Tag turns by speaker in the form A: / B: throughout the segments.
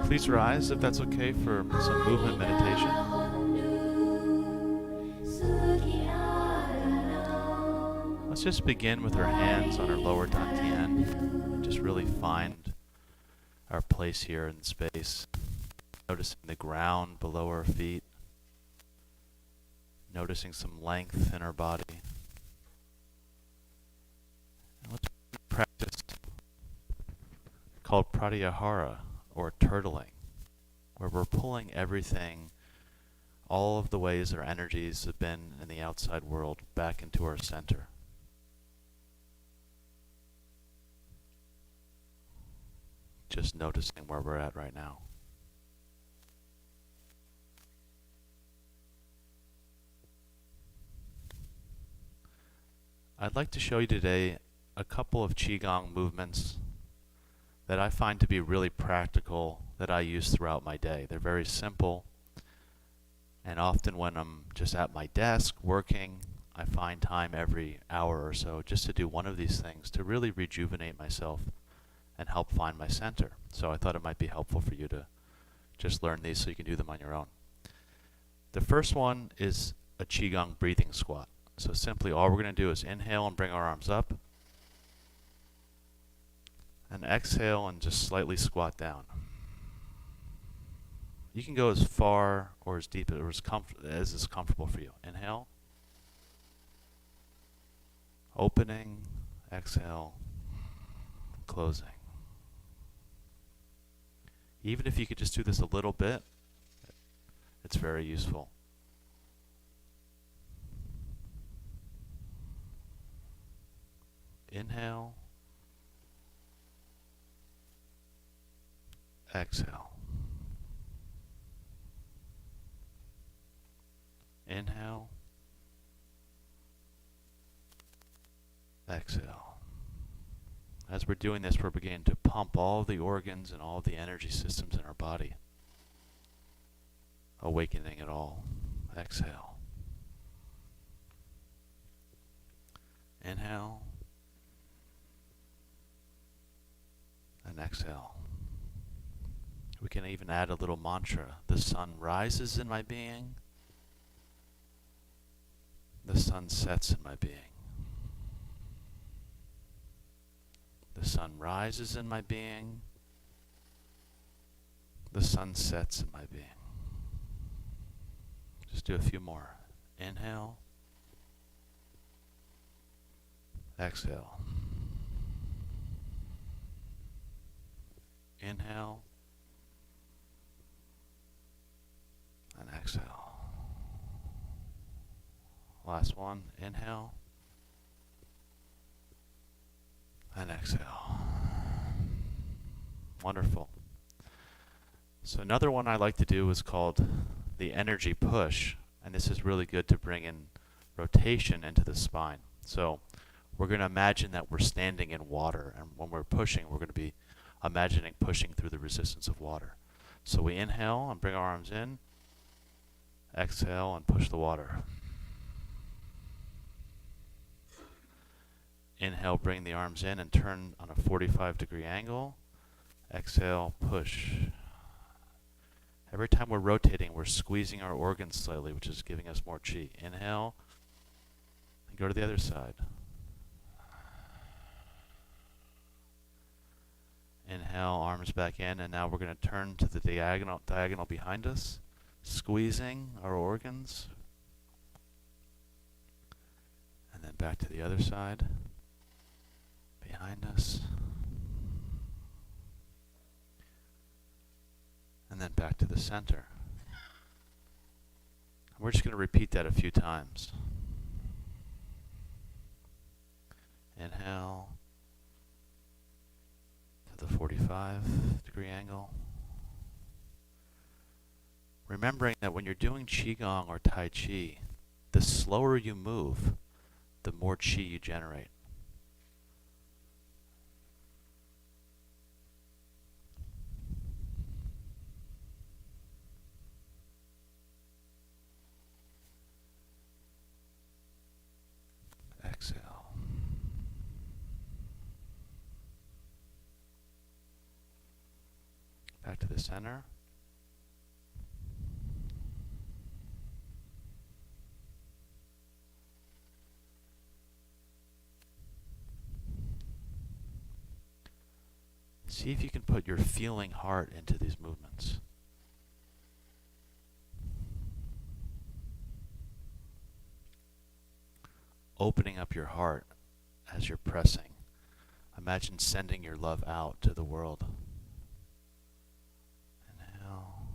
A: Please rise if that's okay for some movement meditation. Let's just begin with our hands on our lower dantian. Just really find our place here in space. Noticing the ground below our feet. Noticing some length in our body. And let's practice called pratyahara, or turtling, where we're pulling everything, all of the ways our energies have been in the outside world, back into our center. Just noticing where we're at right now. I'd like to show you today a couple of Qigong movements that I find to be really practical that I use throughout my day. They're very simple, and often when I'm just at my desk working, I find time every hour or so just to do one of these things to really rejuvenate myself and help find my center. So I thought it might be helpful for you to just learn these so you can do them on your own. The first one is a Qigong breathing squat. So simply all we're going to do is inhale and bring our arms up, and exhale and just slightly squat down. You can go as far or as deep as is comfortable for you. Inhale, opening, exhale, closing. Even if you could just do this a little bit, it's very useful. Inhale, exhale. Inhale, exhale. As we're doing this, we're beginning to pump all the organs and all the energy systems in our body, awakening it all. Exhale. Inhale, and exhale. We can even add a little mantra. The sun rises in my being. The sun sets in my being. The sun rises in my being. The sun sets in my being. Just do a few more. Inhale. Exhale. Inhale. And exhale. Last one. Inhale. And exhale. Wonderful. So another one I like to do is called the energy push, and this is really good to bring in rotation into the spine. So we're going to imagine that we're standing in water, and when we're pushing, we're going to be imagining pushing through the resistance of water. So we inhale and bring our arms in, exhale and push the water. Inhale, bring the arms in and turn on a 45-degree angle. Exhale, push. Every time we're rotating, we're squeezing our organs slightly, which is giving us more chi. Inhale, and go to the other side. Inhale, arms back in, and now we're going to turn to the diagonal behind us, squeezing our organs. And then back to the other side, behind us. And then back to the center. And we're just going to repeat that a few times. Inhale to the 45-degree angle. Remembering that when you're doing Qigong or Tai Chi, the slower you move, the more Qi you generate. Exhale. Back to the center. See if you can put your feeling heart into these movements. Opening up your heart as you're pressing. Imagine sending your love out to the world. Inhale.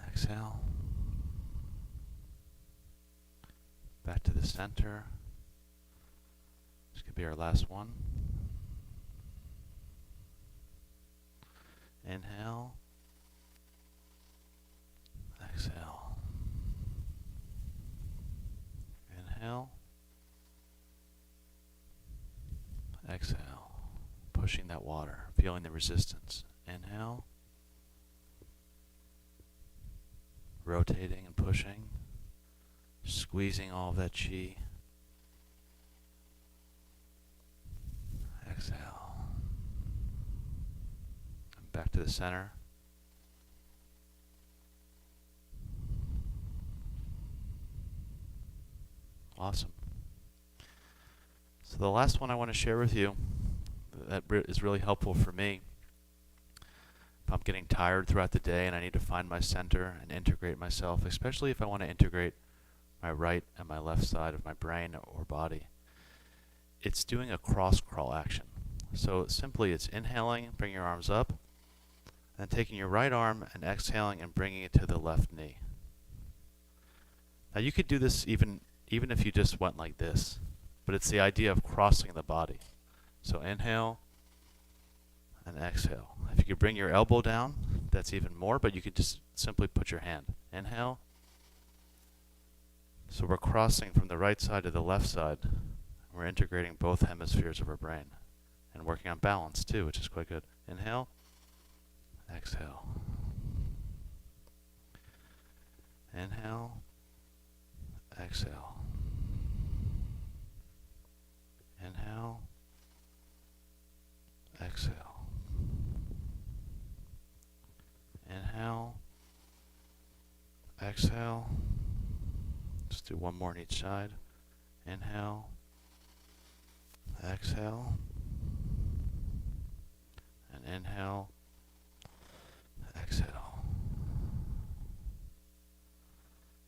A: Exhale. Back to the center. This could be our last one. Inhale. Exhale. Inhale. Exhale. Pushing that water, feeling the resistance. Inhale. Rotating and pushing. Squeezing all of that chi. Exhale. And back to the center. Awesome. So the last one I want to share with you that is really helpful for me I'm getting tired throughout the day and I need to find my center and integrate myself, especially if I want to integrate my right and my left side of my brain or body, it's doing a cross crawl action. So simply it's inhaling, bring your arms up, and taking your right arm and exhaling and bringing it to the left knee. Now you could do this even if you just went like this, but it's the idea of crossing the body. So inhale and exhale. If you could bring your elbow down, that's even more, but you could just simply put your hand. Inhale. So we're crossing from the right side to the left side. We're integrating both hemispheres of our brain and working on balance too, which is quite good. Inhale, exhale. Inhale, exhale. Inhale, exhale. Inhale, exhale. Let's do one more on each side. Inhale, exhale, and inhale, exhale.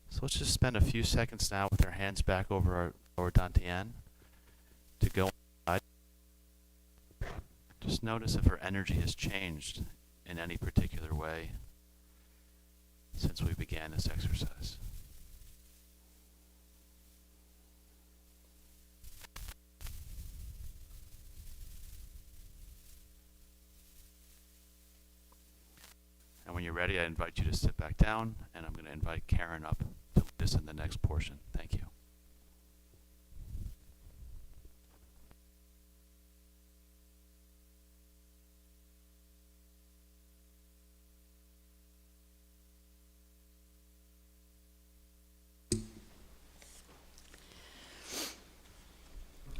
A: So let's just spend a few seconds now with our hands back over our lower dantian to go inside. Just notice if our energy has changed in any particular way since we began this exercise. And when you're ready, I invite you to sit back down, and I'm going to invite Karen up to lead us in the next portion. Thank you.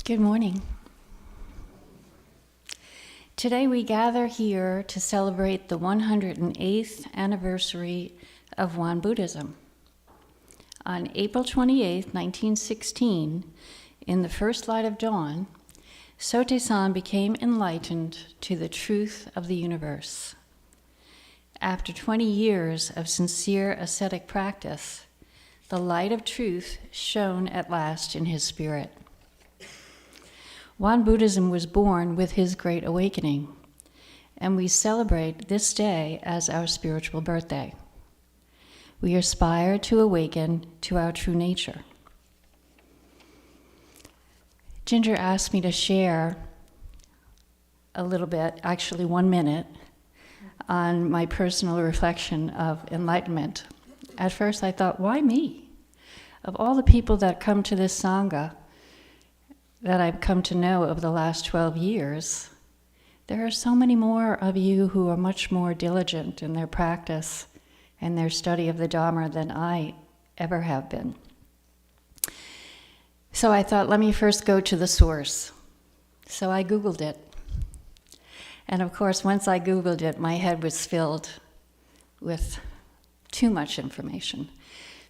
B: Good morning. Today we gather here to celebrate the 108th anniversary of Won Buddhism. On April 28, 1916, in the first light of dawn, Sotaesan became enlightened to the truth of the universe. After 20 years of sincere ascetic practice, the light of truth shone at last in his spirit. Won Buddhism was born with his great awakening, and we celebrate this day as our spiritual birthday. We aspire to awaken to our true nature. Ginger asked me to share a little bit, actually 1 minute, on my personal reflection of enlightenment. At first I thought, why me? Of all the people that come to this Sangha, that I've come to know over the last 12 years, there are so many more of you who are much more diligent in their practice and their study of the Dharma than I ever have been. So I thought, let me first go to the source. So I Googled it. And of course, once I Googled it, my head was filled with too much information.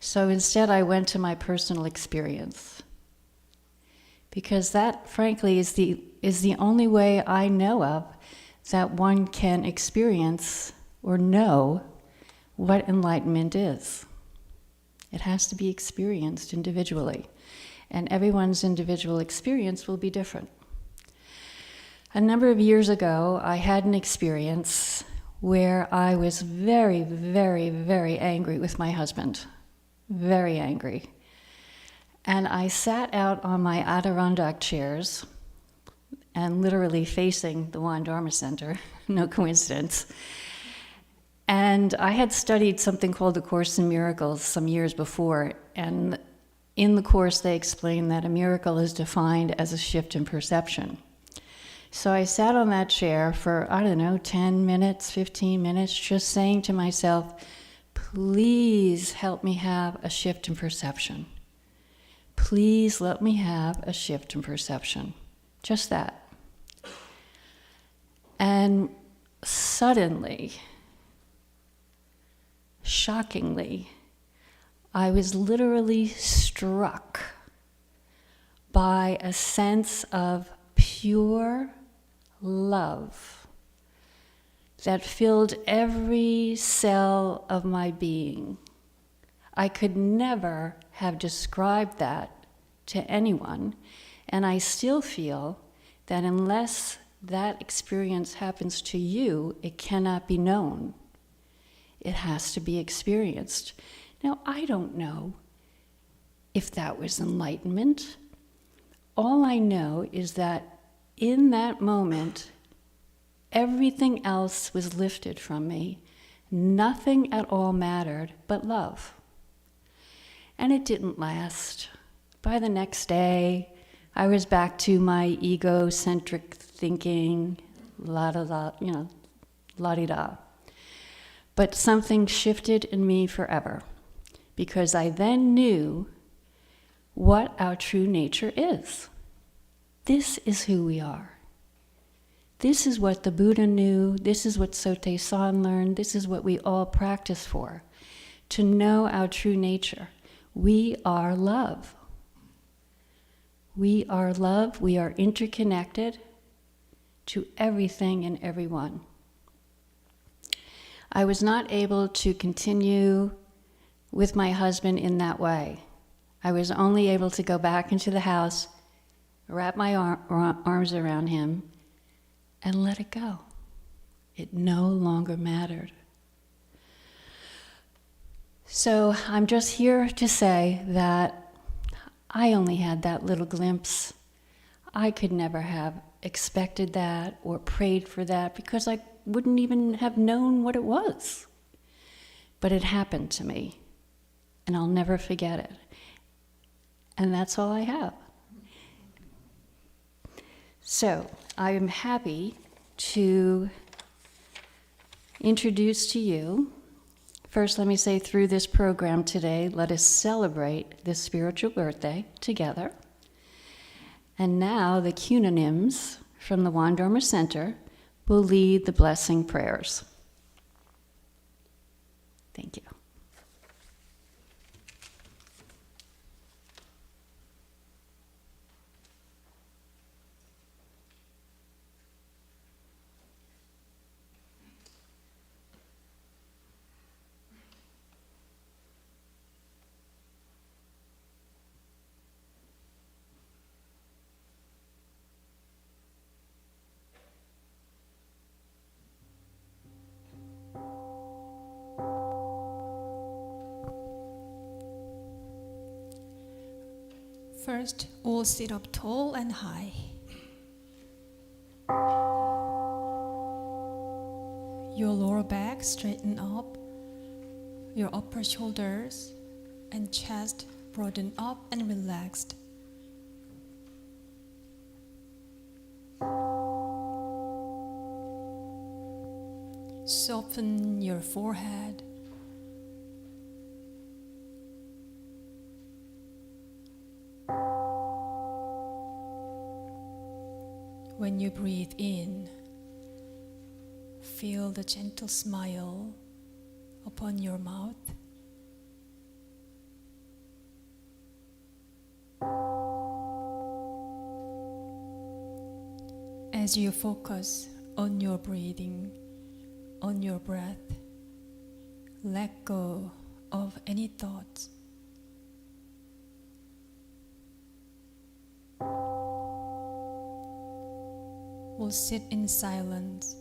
B: So instead, I went to my personal experience. Because that, frankly, is the only way I know of that one can experience or know what enlightenment is. It has to be experienced individually, and everyone's individual experience will be different. A number of years ago, I had an experience where I was very, very, very angry with my husband. Very angry. And I sat out on my Adirondack chairs and literally facing the Won Dharma Center, no coincidence. And I had studied something called the Course in Miracles some years before, and in the Course they explain that a miracle is defined as a shift in perception. So I sat on that chair for, 10 minutes, 15 minutes, just saying to myself, please help me have a shift in perception. Please let me have a shift in perception. Just that. And suddenly, shockingly, I was literally struck by a sense of pure love that filled every cell of my being. I could never have described that to anyone, and I still feel that unless that experience happens to you, it cannot be known. It has to be experienced. Now, I don't know if that was enlightenment. All I know is that in that moment, everything else was lifted from me. Nothing at all mattered but love. And it didn't last. By the next day, I was back to my egocentric thinking, la-di-da. But something shifted in me forever, because I then knew what our true nature is. This is who we are. This is what the Buddha knew. This is what Sote San learned. This is what we all practice for, to know our true nature. We are love. We are love. We are interconnected to everything and everyone. I was not able to continue with my husband in that way. I was only able to go back into the house, wrap my arms around him, and let it go. It no longer mattered. So I'm just here to say that I only had that little glimpse. I could never have expected that or prayed for that, because I wouldn't even have known what it was. But it happened to me, and I'll never forget it. And that's all I have. So I am happy to introduce to you, first let me say, through this program today, let us celebrate this spiritual birthday together. And now the Cunanims from the Wandormer Center will lead the blessing prayers. Thank you.
C: First, all sit up tall and high. Your lower back straighten up, your upper shoulders and chest broaden up and relaxed. Soften your forehead. When you breathe in, feel the gentle smile upon your mouth. As you focus on your breathing, on your breath, let go of any thoughts. We'll sit in silence.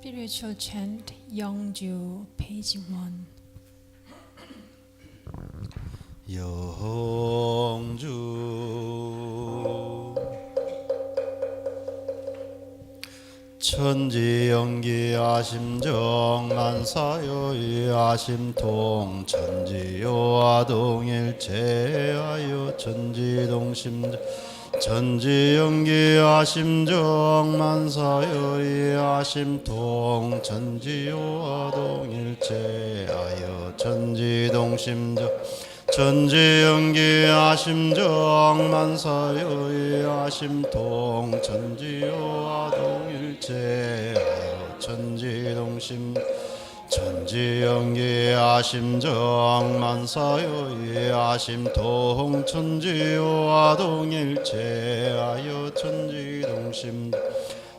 C: spiritual chant Yeongju, page 1.
D: 영주 천지연기 아심정 만사요이 아심통 천지요아동일체하여 천지동심 천지연기 아심정 만사요이 아심통 천지요아동일체하여 천지동심정 천지연기 아심정 만사요이 아심통 천지요아동일체하여 천지동심 천지연기 아심정 만사요이 아심통 천지요아동일체하여 천지동심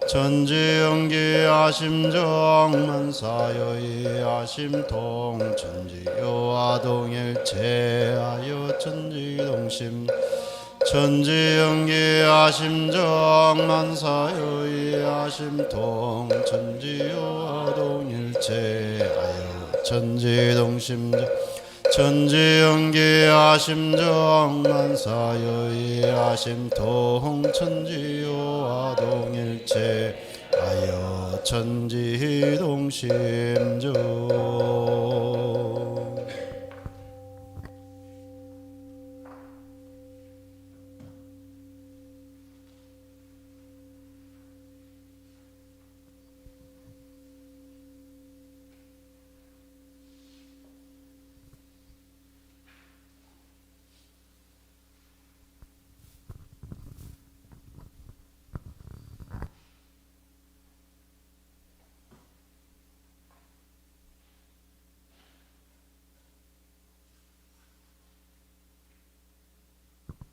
D: 천지연기 아심정 만사요이 아심통 천지요아동일체하여 천지동심 천지연기 아심정 만사요이 아심통 천지요아동일체하여 천지동심 천지연기 아심정 만사요이 아심통 천지요아동일체하여 천지동심정.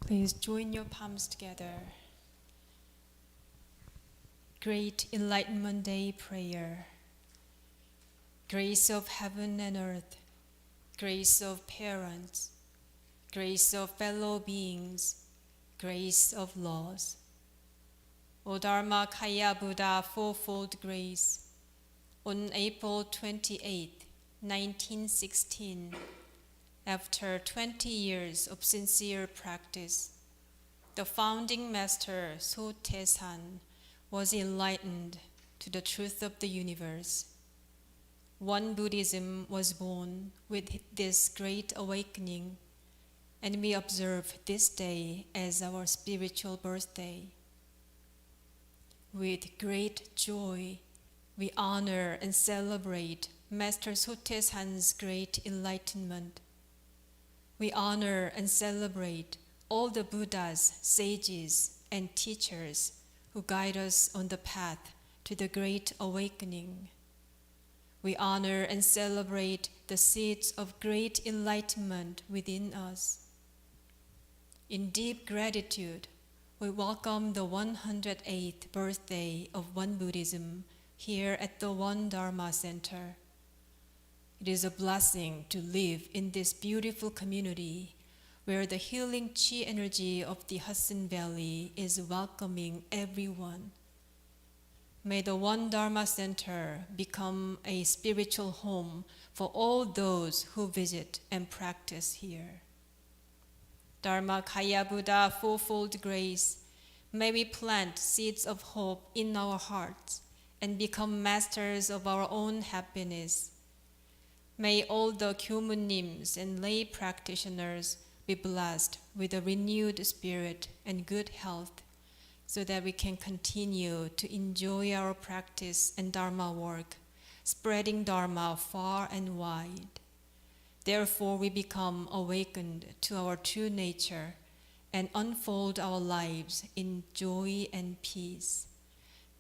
C: Please join your palms together. Great Enlightenment Day prayer. Grace of heaven and earth, grace of parents, grace of fellow beings, grace of laws. O Dharma Kaya Buddha Fourfold Grace, on April 28, 1916, after 20 years of sincere practice, the founding master Sotaesan was enlightened to the truth of the universe. One Buddhism was born with this great awakening, and we observe this day as our spiritual birthday. With great joy, we honor and celebrate Master Sotaesan's great enlightenment. We honor and celebrate all the Buddhas, sages, and teachers who guide us on the path to the great awakening. We honor and celebrate the seeds of great enlightenment within us. In deep gratitude, we welcome the 108th birthday of One Buddhism here at the One Dharma Center. It is a blessing to live in this beautiful community where the healing chi energy of the Hudson Valley is welcoming everyone. May the One Dharma Center become a spiritual home for all those who visit and practice here. Dharma Kaya Buddha Fourfold Grace, may we plant seeds of hope in our hearts and become masters of our own happiness. May all the Kyomunims and lay practitioners be blessed with a renewed spirit and good health, so that we can continue to enjoy our practice and Dharma work, spreading Dharma far and wide. Therefore, we become awakened to our true nature and unfold our lives in joy and peace.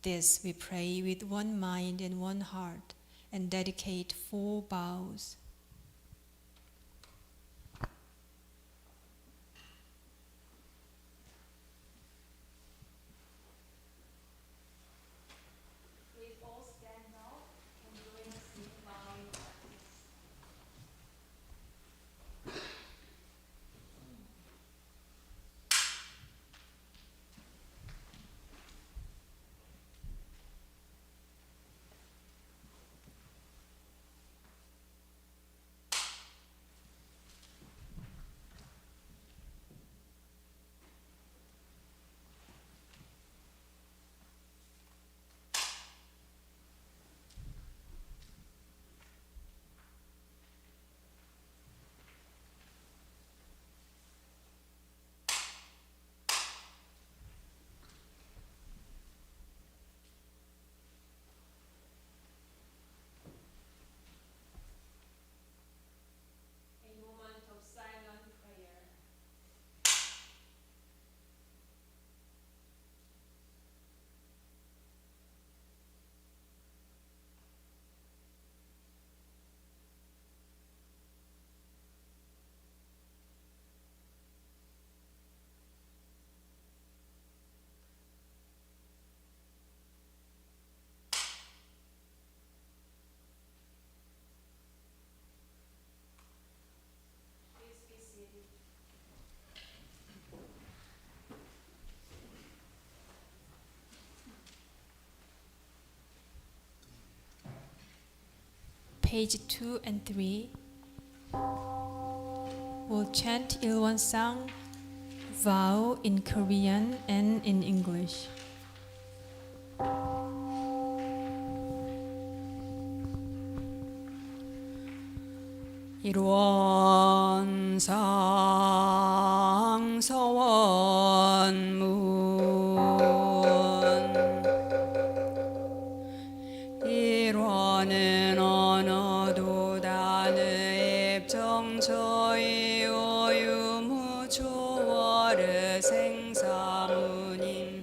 C: This we pray with one mind and one heart, and dedicate 4 bows. Please all stand up and join us in bowing practice. page 2 and 3. We'll chant Ilwonsang vow in Korean and in English. 일원상 서원문 일원은 언어도 단의 입정처의 오유무초월의 생사문임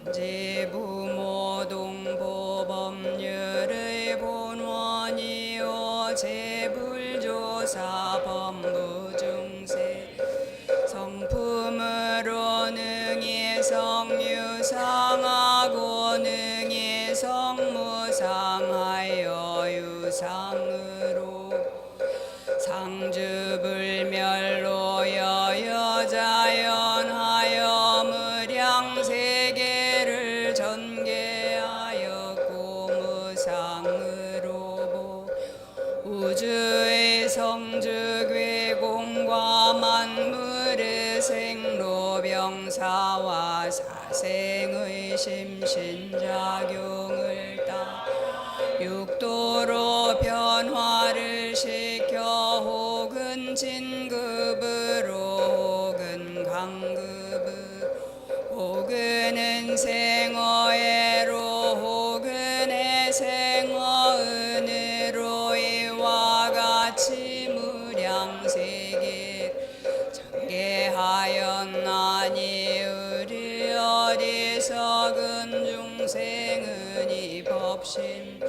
C: 정제부모동보법률의 본원이요 제불조사법무중세 성품으로 능히 성유상하고 능히 성무상하여 유상으로 상주불멸로 여여자연하여 무량세계를 전개하여 고무상으로 우주의 성주괴공과 만물의 생로병사와 사생의 심신작용을 따 육도로 변화를 시켜 혹은 진급으로 혹은 강급으로 혹은 은생어애로 혹은 해생어은으로 이와 같이 무량세계 전개하였나니 우리 어리석은 중생은 이 법심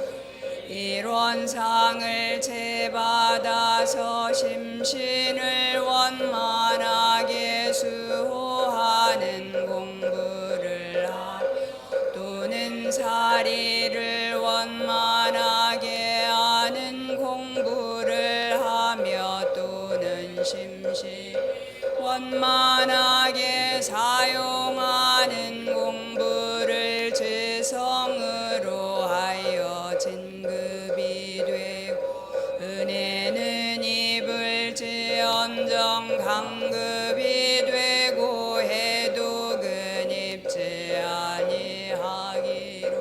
C: 일원상을 제받아서 심신을 원만하게 수호하는 공부를 하며 또는 사리를 원만하게 하는 공부를 하며 또는 심신 원만하게 사용하는 공부를 죄성으로 하여 진급이 되고 은혜는 입을지언정 강급이 되고 해독은 입지 아니하기로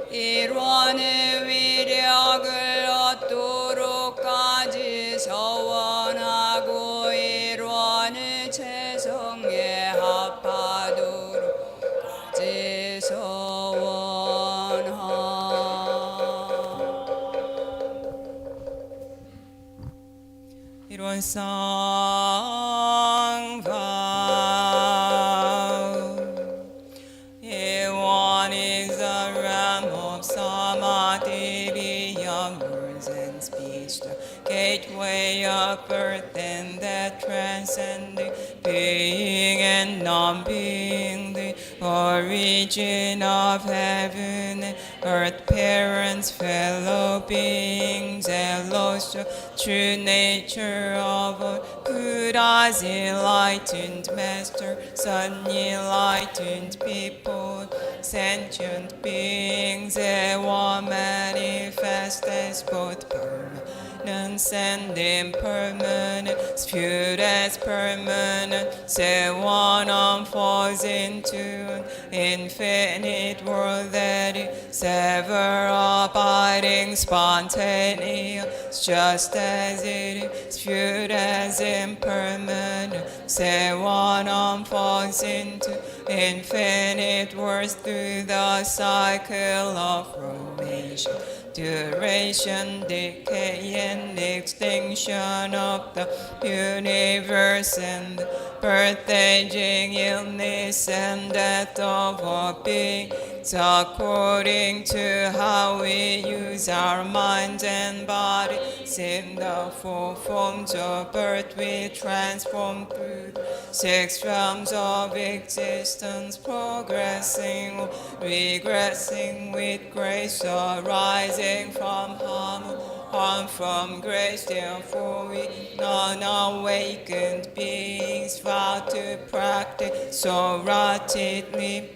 C: 일원의 위력을 얻도록까지 서원하고 일원의 체성에 합하도록까지 서원하. 일원상 vow. One is the realm of samadhi beyond words and speech, the gateway of birth and that transcending being and non-being, the origin of heaven and earth, parents, fellow beings, and lost the true nature of all Buddha's enlightened master, sun enlightened people, sentient beings, and one manifest as both permanent and impermanent, spirit as permanent, say one unfolds into an infinite world that is ever abiding, spontaneous, just as it is, spirit as impermanent, say one unfolds into infinite words through the cycle of formation, duration, decay, and extinction of the universe, and the birth, aging, illness, and death of all beings, according to how we use our minds and bodies. In the four forms of birth, we transform through the six realms of existence, progressing, regressing with grace, arising from harm from grace. Therefore we non-awakened beings vow to practice soratitly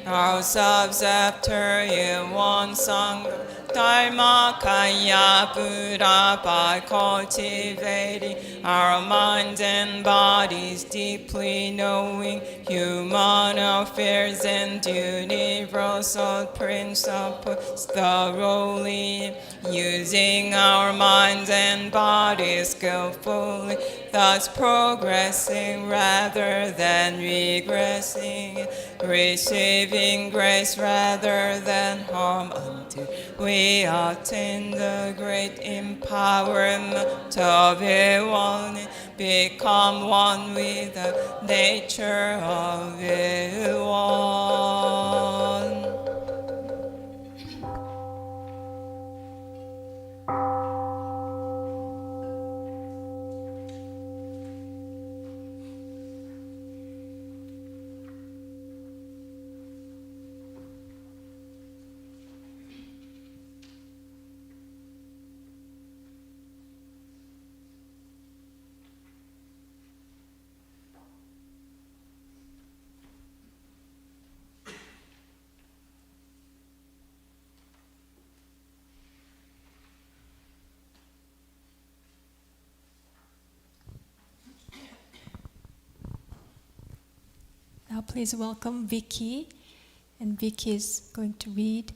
C: ourselves after Ilwonsang,
E: Dharmakaya Buddha by cultivating our minds and bodies, deeply knowing human affairs and universal principles thoroughly, using our minds and bodies skillfully, thus progressing rather than regressing, receiving grace rather than harm until we attain the great empowerment of one, become one with the nature of one.
C: Now please welcome Vicky, and Vicky is going to read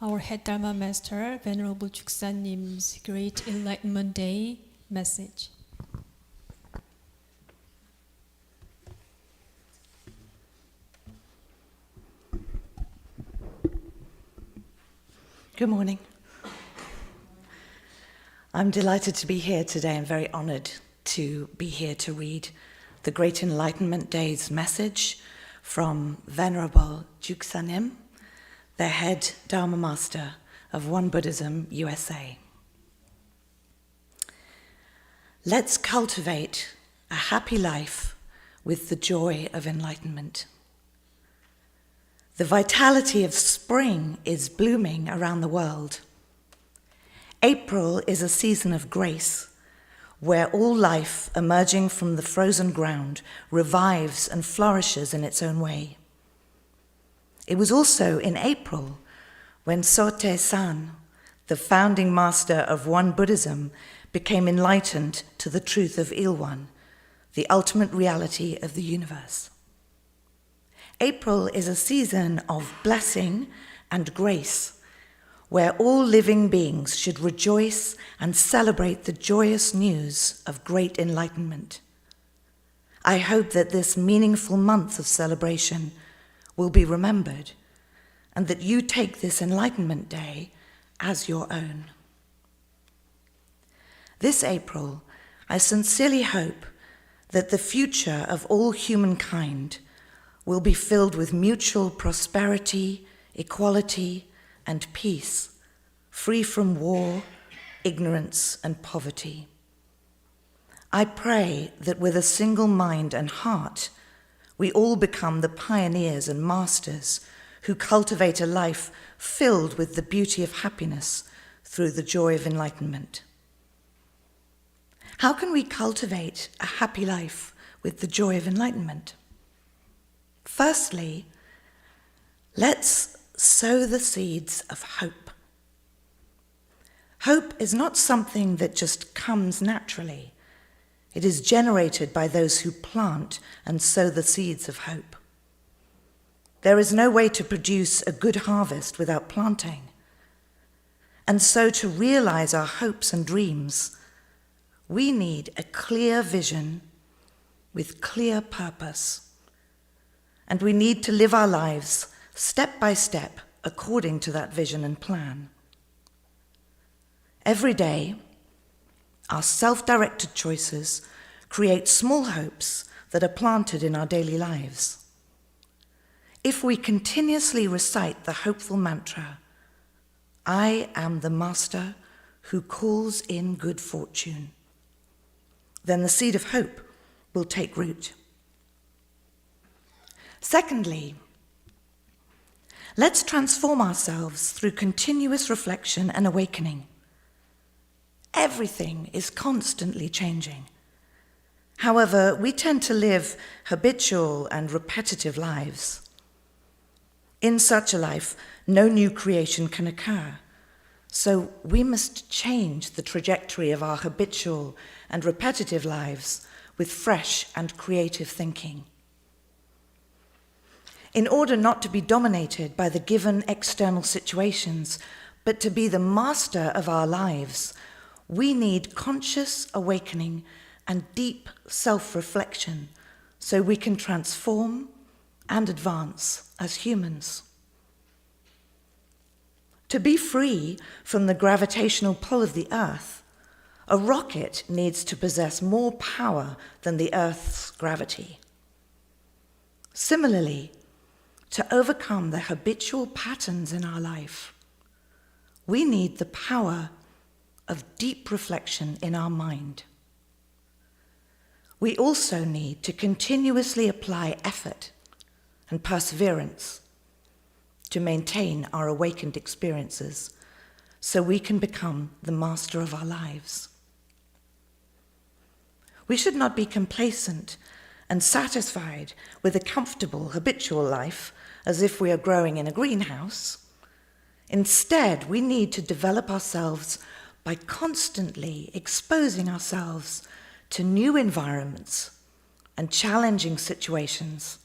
C: our Head Dharma Master, Venerable Chuksanim's Great Enlightenment Day message.
F: Good morning. I'm delighted to be here today and very honored to be here to read the Great Enlightenment Day's message from Venerable Chuksanim, the head Dharma Master of One Buddhism, USA. Let's cultivate a happy life with the joy of enlightenment. The vitality of spring is blooming around the world. April is a season of grace, where all life emerging from the frozen ground revives and flourishes in its own way. It was also in April when Sotae-san, the founding master of One Buddhism, became enlightened to the truth of Ilwan, the ultimate reality of the universe. April is a season of blessing and grace, where all living beings should rejoice and celebrate the joyous news of great enlightenment. I hope that this meaningful month of celebration will be remembered, and that you take this Enlightenment Day as your own. This April, I sincerely hope that the future of all humankind will be filled with mutual prosperity, equality, and peace, free from war, ignorance, and poverty. I pray that with a single mind and heart, we all become the pioneers and masters who cultivate a life filled with the beauty of happiness through the joy of enlightenment. How can we cultivate a happy life with the joy of enlightenment? Firstly, let's sow the seeds of hope. Hope is not something that just comes naturally. It is generated by those who plant and sow the seeds of hope. There is no way to produce a good harvest without planting. And so to realize our hopes and dreams, we need a clear vision with clear purpose. And we need to live our lives step by step according to that vision and plan. Every day, our self-directed choices create small hopes that are planted in our daily lives. If we continuously recite the hopeful mantra, I am the master who calls in good fortune, then the seed of hope will take root. Secondly, let's transform ourselves through continuous reflection and awakening. Everything is constantly changing. However, we tend to live habitual and repetitive lives. In such a life, no new creation can occur, So we must change the trajectory of our habitual and repetitive lives with fresh and creative thinking. In order not to be dominated by the given external situations, but to be the master of our lives, we need conscious awakening and deep self-reflection so we can transform and advance as humans. To be free from the gravitational pull of the Earth, a rocket needs to possess more power than the Earth's gravity. Similarly, to overcome the habitual patterns in our life, we need the power of deep reflection in our mind. We also need to continuously apply effort and perseverance to maintain our awakened experiences so we can become the master of our lives. We should not be complacent and satisfied with a comfortable, habitual life as if we are growing in a greenhouse. Instead, we need to develop ourselves by constantly exposing ourselves to new environments and challenging situations,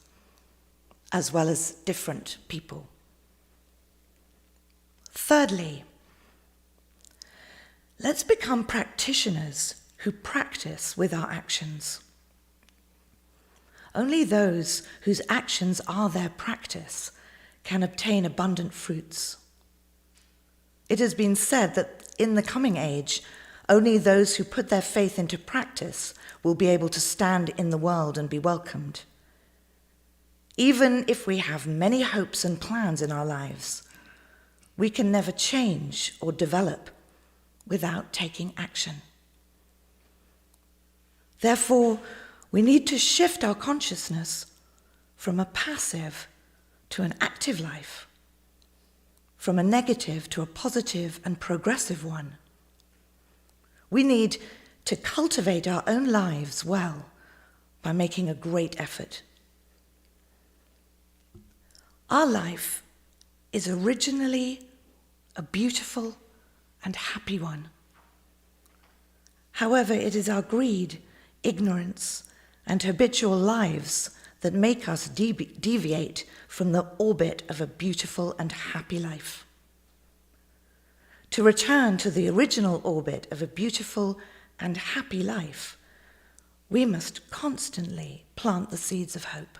F: as well as different people. Thirdly, let's become practitioners who practice with our actions. Only those whose actions are their practice can obtain abundant fruits. It has been said that in the coming age, only those who put their faith into practice will be able to stand in the world and be welcomed. Even if we have many hopes and plans in our lives, we can never change or develop without taking action. Therefore, we need to shift our consciousness from a passive to an active life, from a negative to a positive and progressive one. We need to cultivate our own lives well by making a great effort. Our life is originally a beautiful and happy one. However, it is our greed, ignorance, and habitual lives that make us deviate from the orbit of a beautiful and happy life. To return to the original orbit of a beautiful and happy life, we must constantly plant the seeds of hope.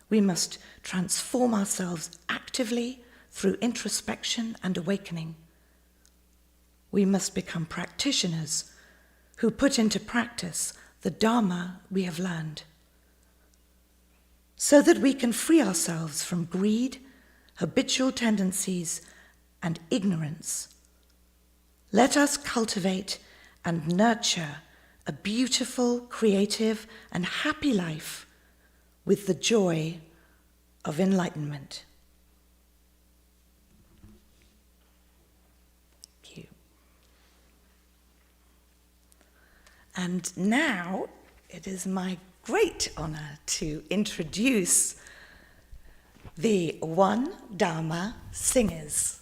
F: We must transform ourselves actively through introspection and awakening. We must become practitioners who put into practice the Dharma we have learned, so that we can free ourselves from greed, habitual tendencies, and ignorance. Let us cultivate and nurture a beautiful, creative, and happy life with the joy of enlightenment. Thank you. And now it is my great honor to introduce the One Dharma Singers.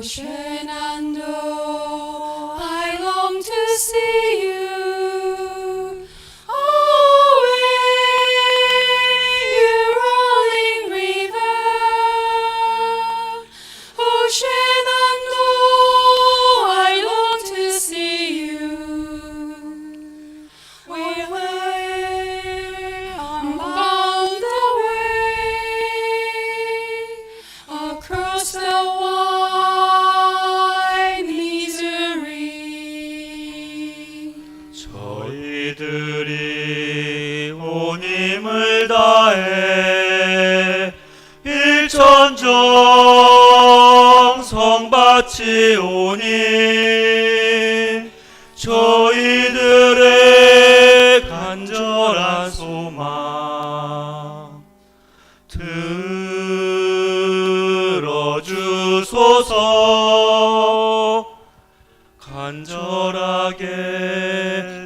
C: Shenando, I long to see you. Away, you rolling river. Shenando, I long to see you. Away, I'm bound away across the wide
G: 저희들이 온 힘을 다해 일천정 바치오니 저희들의 간절한 소망 들어주소서. 간절하게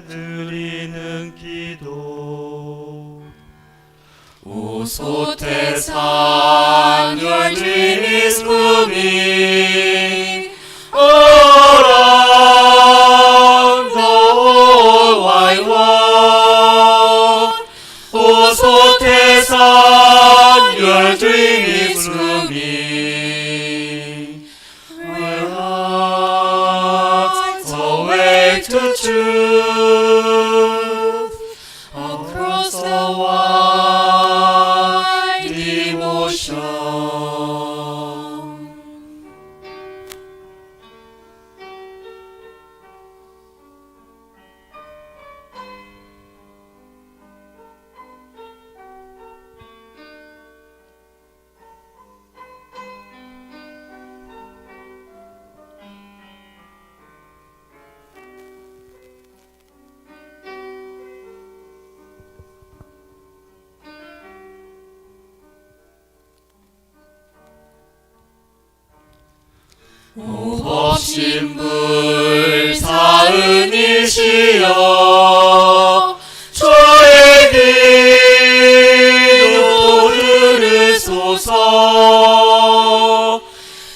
G: 드리는 기도.
E: O Sotesan, your dream is moving around the whole wide world. O Sotesan, your dream is moving. Our hearts awake to truth across the wide ocean. 신불 사은이시여 저의 기도 들으소서.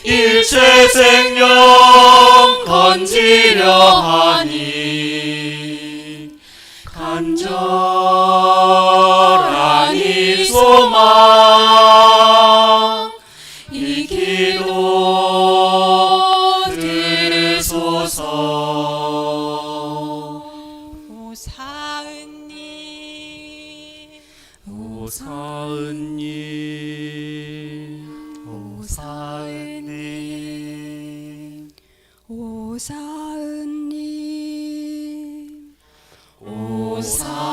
E: 일체 생명 건지려 하니 간절한 이 소망 이 기도 들으소서.
C: 오 사은님,
G: 오 사은님, 오 사은님,
C: 오 사은님,
G: 오 사은님.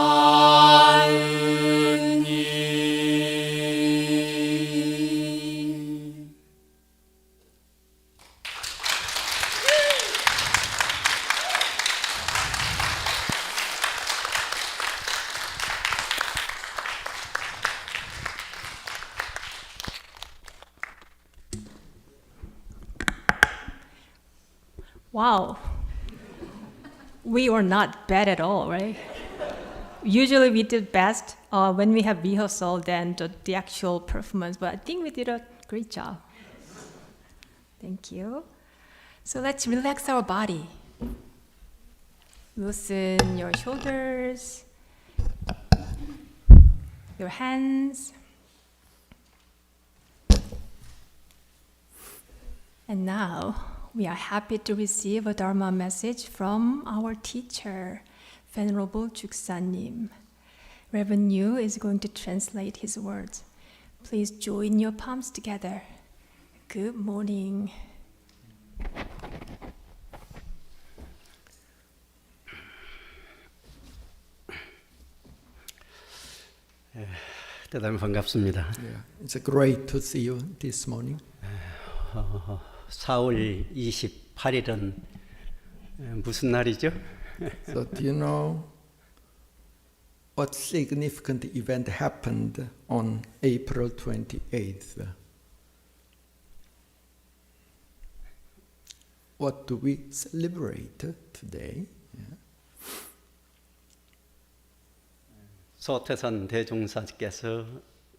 C: Wow. We were not bad at all, right? Usually we did best when we have rehearsal than the actual performance, but I think we did a great job. Thank you. So let's relax our body. Loosen your shoulders, your hands. And now we are happy to receive a Dharma message from our teacher, Venerable Juksanim. Reverend Yu is going to translate his words. Please join your palms together. Good morning.
H: 대단히 반갑습니다.
I: It's great to see you this morning.
H: 4월 28일은 무슨 날이죠?
I: So do you know what significant event happened on April 28th? What do we celebrate today?
H: 소태산 대종사께서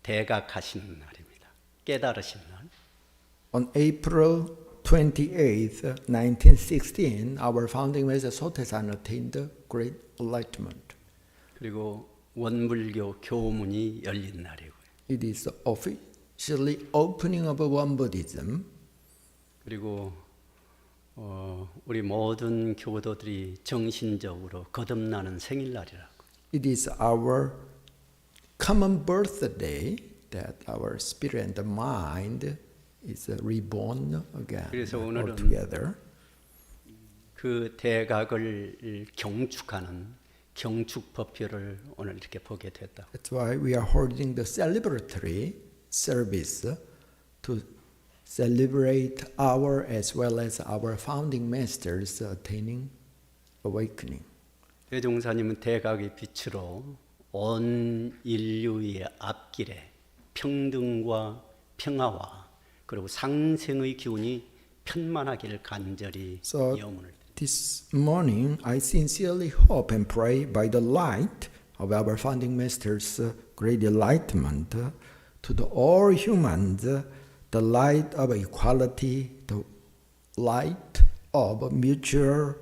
H: 대각하시는 날입니다. 깨달으신 날.
I: On April 28th, 1916, our founding Master Sotaesan attained great enlightenment.
H: 그리고 원불교 교문이 열린 날이고요.
I: It is officially opening of One Buddhism.
H: 그리고 우리 모든 교도들이 정신적으로 거듭나는 생일날이라고.
I: It is our common birthday that our spirit and the mind is reborn again
H: 그래서 오늘은
I: altogether.
H: 그 대각을 경축하는 경축법회를 오늘 이렇게 보게 됐다.
I: That's why we are holding the celebratory service to celebrate our as well as our founding masters attaining awakening.
H: 대종사님은 대각의 빛으로 온 인류의 앞길에 평등과 평화와 그리고 상생의 기운이 편만하기를 간절히
I: So
H: 염원을
I: this morning I sincerely hope and pray by the light of our founding masters' great enlightenment to the all humans, the light of equality, the light of mutual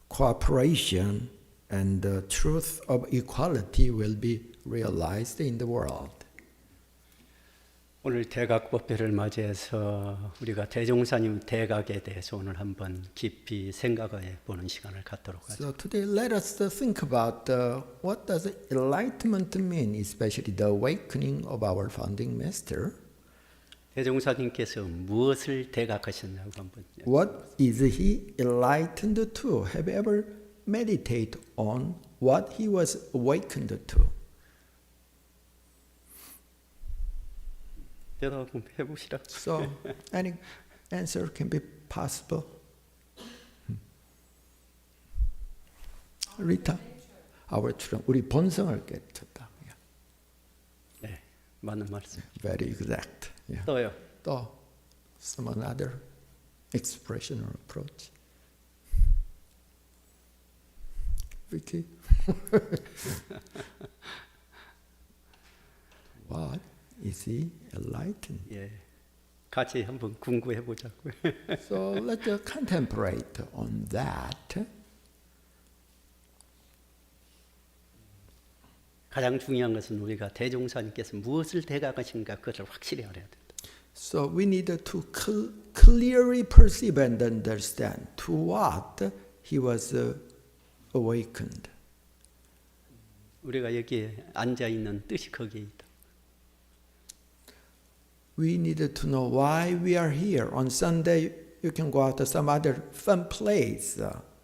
I: cooperation, and the truth of equality will be realized in the world.
H: 오늘 대각법회를 맞이해서 우리가 대종사님 대각에 대해서 오늘 한번 깊이 생각해 보는 시간을 갖도록 하죠.
I: So today let us think about what does enlightenment mean, especially the awakening of our founding master.
H: 대종사님께서 무엇을 대각하셨냐고 한번.
I: What is he enlightened to? Have you ever meditated on what he was awakened to?
H: 대답 한번 해보시라.
I: So any answer can be possible. Rita, our children, 우리 본성을 깨쳤다.
H: 네, 맞는 말씀.
I: Very exact. Yeah.
H: 또요.
I: 또 some another expression or approach. Vicky, what is he enlightened?
H: 예, 같이 한번 궁구해 보자고요.
I: So let's contemplate on that.
H: 가장 중요한 것은 우리가 대종사님께서 무엇을 대각하신가 그것을 확실히 알아야 된다.
I: So we need to clearly perceive and understand to what he was awakened.
H: 우리가 여기에 앉아 있는 뜻이 거기에 있다.
I: We need to know why we are here. On Sunday, you can go out to some other fun place.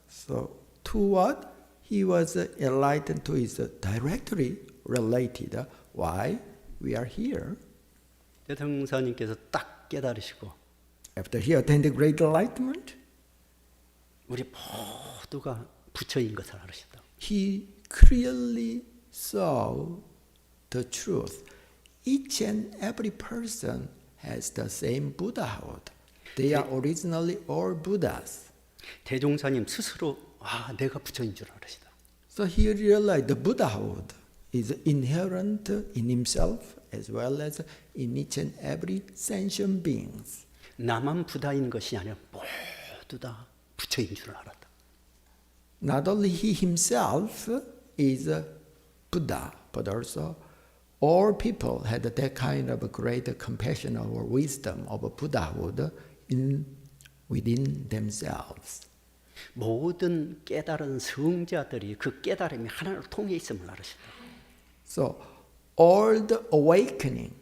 I: So to what he was enlightened to is directly related. Why we are here.
H: 대종사님께서 딱 깨달으시고
I: After he attained great enlightenment,
H: 우리 모두가 부처인 것을 알으셨다.
I: he clearly saw the truth. Each and every person has the same Buddhahood. They are originally all Buddhas.
H: 대종사님 스스로 내가 부처인 줄 알으시다.
I: So he realized the Buddhahood is inherent in himself as well as in each and every sentient beings.
H: 나만 부다인 것이 아니라 모두 다 부처인 줄 알았다.
I: Not only he himself is a Buddha, but also all people had that kind of great compassion or wisdom of Buddhahood within themselves.
H: 모든 깨달은 성자들이 그 깨달음이 하나로 통해 있음을 알으시다.
I: So all the awakening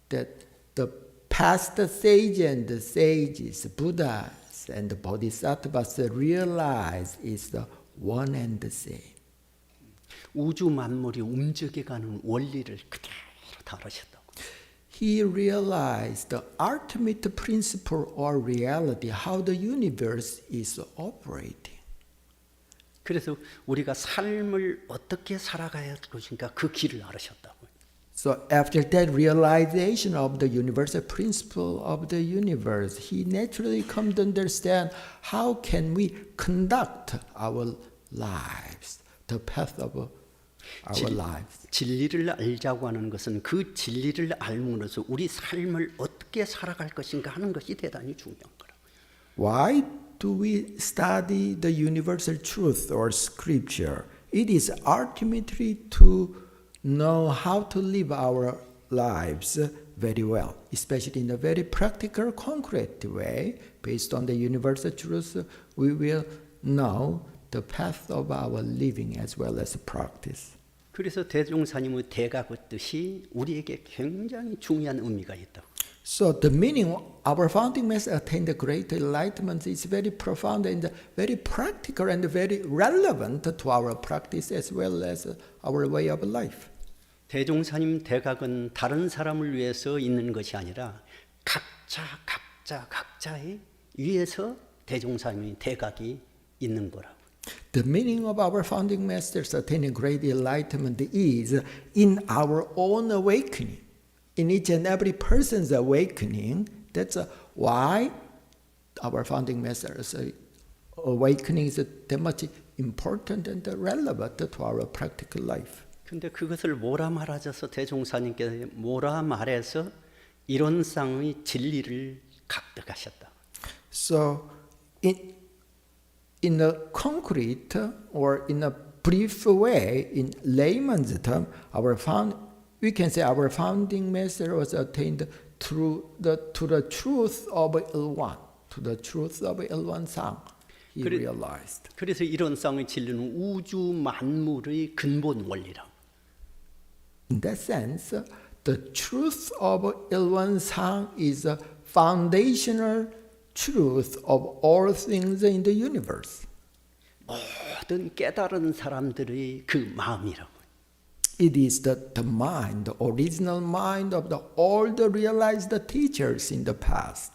I: that the past sage and the sages, Buddhas and the Bodhisattvas realize is the one and the same.
H: 우주 만물이 움직여가는 원리를 그대로 다 알으셨다고.
I: He realized the ultimate principle or reality, how the universe is operating.
H: 그래서 우리가 삶을 어떻게 살아가야 할 것인가 그 길을 알으셨다고.
I: So after that realization of the universal principle of the universe, he naturally comes to understand how can we conduct our lives, the path of our lives.
H: 진리를 알자고 하는 것은 그 진리를 알므로써 우리 삶을 어떻게 살아갈 것인가 하는 것이 대단히 중요한 거라.
I: Why do we study the universal truth or scripture? It is ultimately to know how to live our lives very well, especially in a very practical, concrete way. Based on the universal truth, we will know the path of our living as well as practice.
H: 그래서 대종사님의 대각의 뜻이 우리에게 굉장히 중요한 의미가 있다.
I: So the meaning, our founding master attained the great enlightenment is very profound and very practical and very relevant to our practice as well as our way of life.
H: 대종사님 대각은 다른 사람을 위해서 있는 것이 아니라 각자의 위해서 대종사님의 대각이 있는 거라고.
I: The meaning of our founding masters attaining great enlightenment is in our own awakening, in each and every person's awakening. That's why our founding masters' awakening is that much important and relevant to our practical life.
H: 근데 그것을 몰아 말아줘서 대종사님께서 몰아 말해서 이론상의 진리를 각득하셨다.
I: So in a concrete or in a brief way, in layman's term, we can say our founding master was attained to the truth of Ilwan, to the truth of Ilwan-sang. He realized.
H: 그래서 이론상의 진리는 우주 만물의 근본 원리라고.
I: In that sense, the truth of Ilwan-sang is a foundational truth of all things in the universe.
H: 모든 깨달은 사람들의 그 마음이라고.
I: It is the mind, the original mind of all the realized teachers in the past.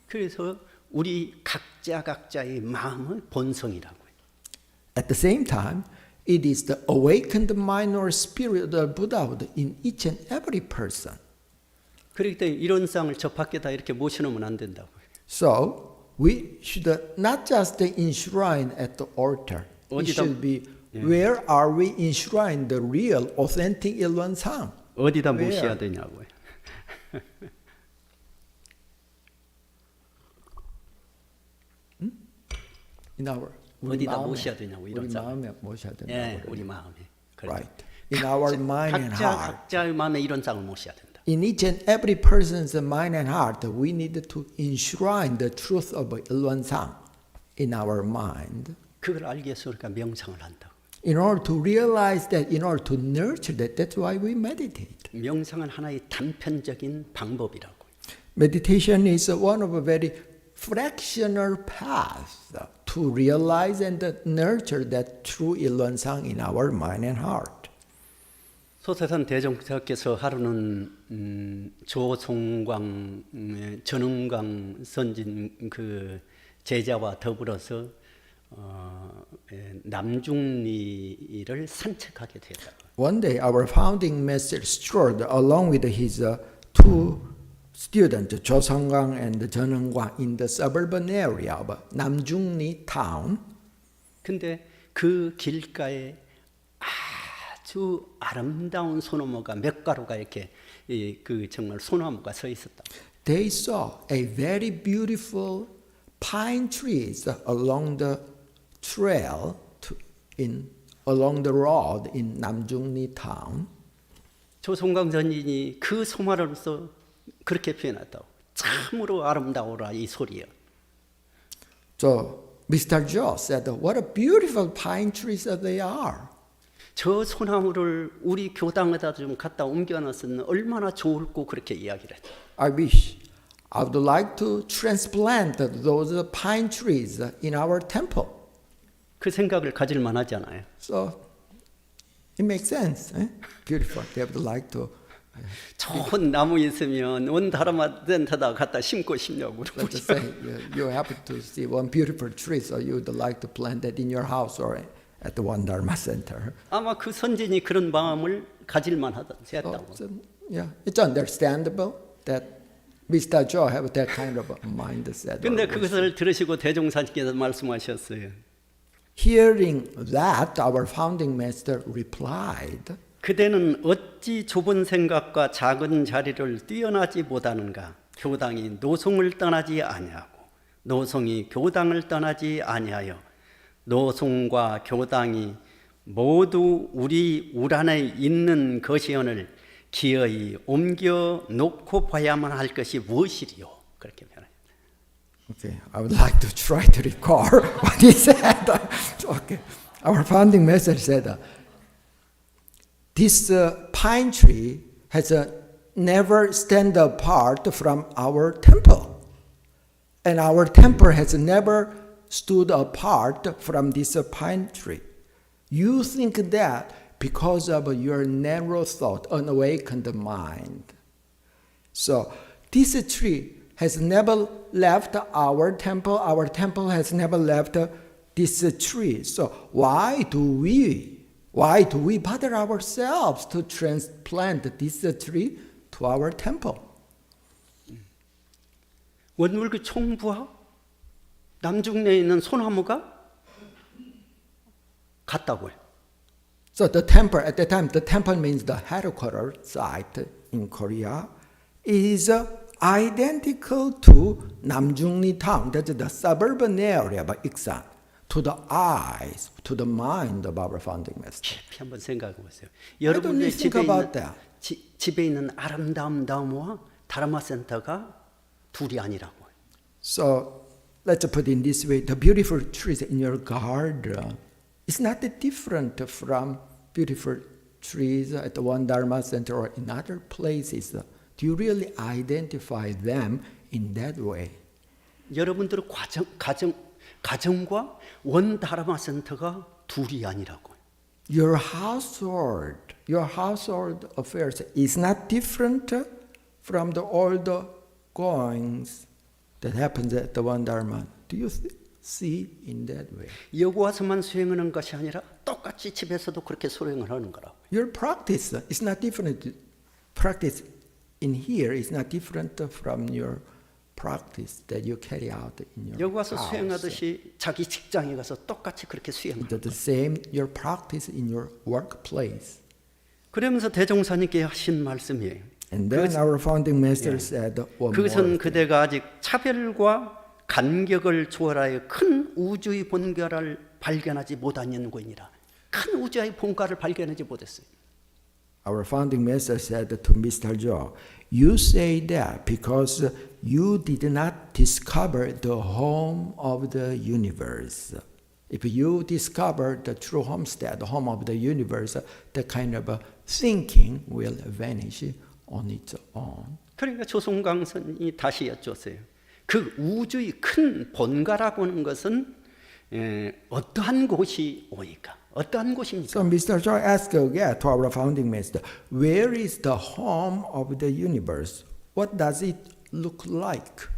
H: 그래서 우리 각자의 마음의 본성이라고.
I: At the same time, it is the awakened mind or spirit of the Buddhahood in each and every person.
H: 그렇기 때문에 이론상을 저 밖에다 이렇게 모셔놓으면 안 된다고.
I: So we should not just enshrine at the altar. It should be where are we enshrined the real, authentic Ilwan-sang?
H: 어디다 모셔야 되냐고요.
I: In our
H: 어디다 모셔야 되냐고 이런
I: 우리 마음에 모셔야 된다고.
H: 예, 우리 마음에.
I: Right. In our mind and heart.
H: 각자의 마음에 이론상을 모셔야 된다.
I: In each and every person's mind and heart, we need to enshrine the truth of Ilwan-sang in our mind.
H: 그걸 알기 위해서 우리가 명상을 한다고.
I: In order to realize that, in order to nurture that, that's why we meditate.
H: 명상은 하나의 단편적인 방법이라고.
I: Meditation is one of a very fractional paths to realize and nurture that true Ilwan-sang in our mind and heart.
H: 소태산 대종사께서 하루는 조송광, 전흥광 선진 그 제자와 더불어서 남중리를 산책하게 됐다.
I: One day, our founding master strolled along with his two students, Jo Song-kwang and Jeonheung-kwang, in the suburban area of Namjungni town.
H: 근데 그 길가에 아주 아름다운 소나무가 몇 가로가 이렇게 그 정말 소나무가 서 있었다.
I: They saw a very beautiful pine trees along the trail along the road in Namjungni town.
H: 조송광 전인이 그 소마로서 그렇게 표현했다고. 참으로 아름다워라 이 소리야.
I: So Mr. Jo said, "What a beautiful pine trees they are."
H: 저 소나무를 우리 교당에다 좀 갖다 옮겨놨으면 얼마나 좋을고 그렇게 이야기를 했다.
I: I wish I would like to transplant those pine trees in our temple.
H: 그 생각을 가질 만하지 않아요.
I: So it makes sense. Eh? Beautiful. They would like to.
H: 좋은 나무 있으면 온 다라마센터다 갖다 심고 싶냐고.
I: Let's say you happen to see one beautiful tree, so you would like to plant that in your house or at the one Dharma center.
H: 아마 그 선진이 그런 마음을 가질 만하다고.
I: So, yeah, it's understandable that Mr. Jo have that kind of mindset.
H: 근데 그것을 들으시고 대종사님께서 말씀하셨어요.
I: Hearing that, our founding master replied,
H: 그대는 어찌 좁은 생각과 작은 자리를 뛰어나지 못하는가? 교당이 노송을 떠나지 아니하고 노송이 교당을 떠나지 아니하여 노송과 교당이 모두 우리 우란에 있는 것이언을 기어이 옮겨 놓고 봐야만 할 것이 무엇이리요? 그렇게 말해요.
I: okay, I would like to try to recall what he said. Okay, our founding master said, this pine tree has never stand apart from our temple. And our temple has never stood apart from this pine tree. You think that because of your narrow thought, unawakened mind. So this tree has never left our temple has never left this tree. So why do we bother ourselves to transplant this tree to our temple?
H: 원물교 총부와 남중내에 있는 소나무가 같다고요.
I: So the temple, at the time, the temple means the headquarters site in Korea, is identical to Namjungni town, that's the suburban area of Iksan, to the eyes, to the mind of our founding master.
H: 깊이 한번 생각해 보세요.
I: Why don't you
H: 여러분의
I: think about that?
H: 집에 있는 아름다운 나무와 다르마 센터가 둘이 아니라고요.
I: So let's put it in this way, the beautiful trees in your garden is not different from beautiful trees at the one Dharma center or in other places. Do you really identify them in that way?
H: 여러분들은 가정과 원 다르마 센터가 둘이 아니라고요.
I: Your household affairs is not different from the old goings that happens at the one Dharma. Do you see in that way?
H: 여기 와서만 수행하는 것이 아니라 똑같이 집에서도 그렇게 수행을 하는 거라고.
I: Your practice is not different. Practice in here is not different from your practice that you carry out in your
H: 여기 와서
I: house.
H: 수행하듯이 자기 직장에 가서 똑같이 그렇게 수행을.
I: It's the same your practice in your workplace.
H: 그러면서 대종사님께 하신 말씀이에요.
I: And then our founding master said one more
H: 그것은
I: thing.
H: 그대가 아직 차별과 간격을 초월하여 큰 우주의 본가를 발견하지 못한 연구이니라. 큰 우주의 본가를 발견하지 못했어요.
I: Our founding master said to Mr. Joe, you say that because you did not discover the home of the universe. If you discover the true homestead, the home of the universe, that kind of thinking will vanish on its own.
H: 그러니까 조성광선이 다시 여쭈었어요. 그 우주의 큰 본가라고 하는 것은 어떠한 곳이 오니까? 어떠한 곳입니까?
I: So Mr. Joe asked again to our founding master, where is the home of the universe? What does it look like?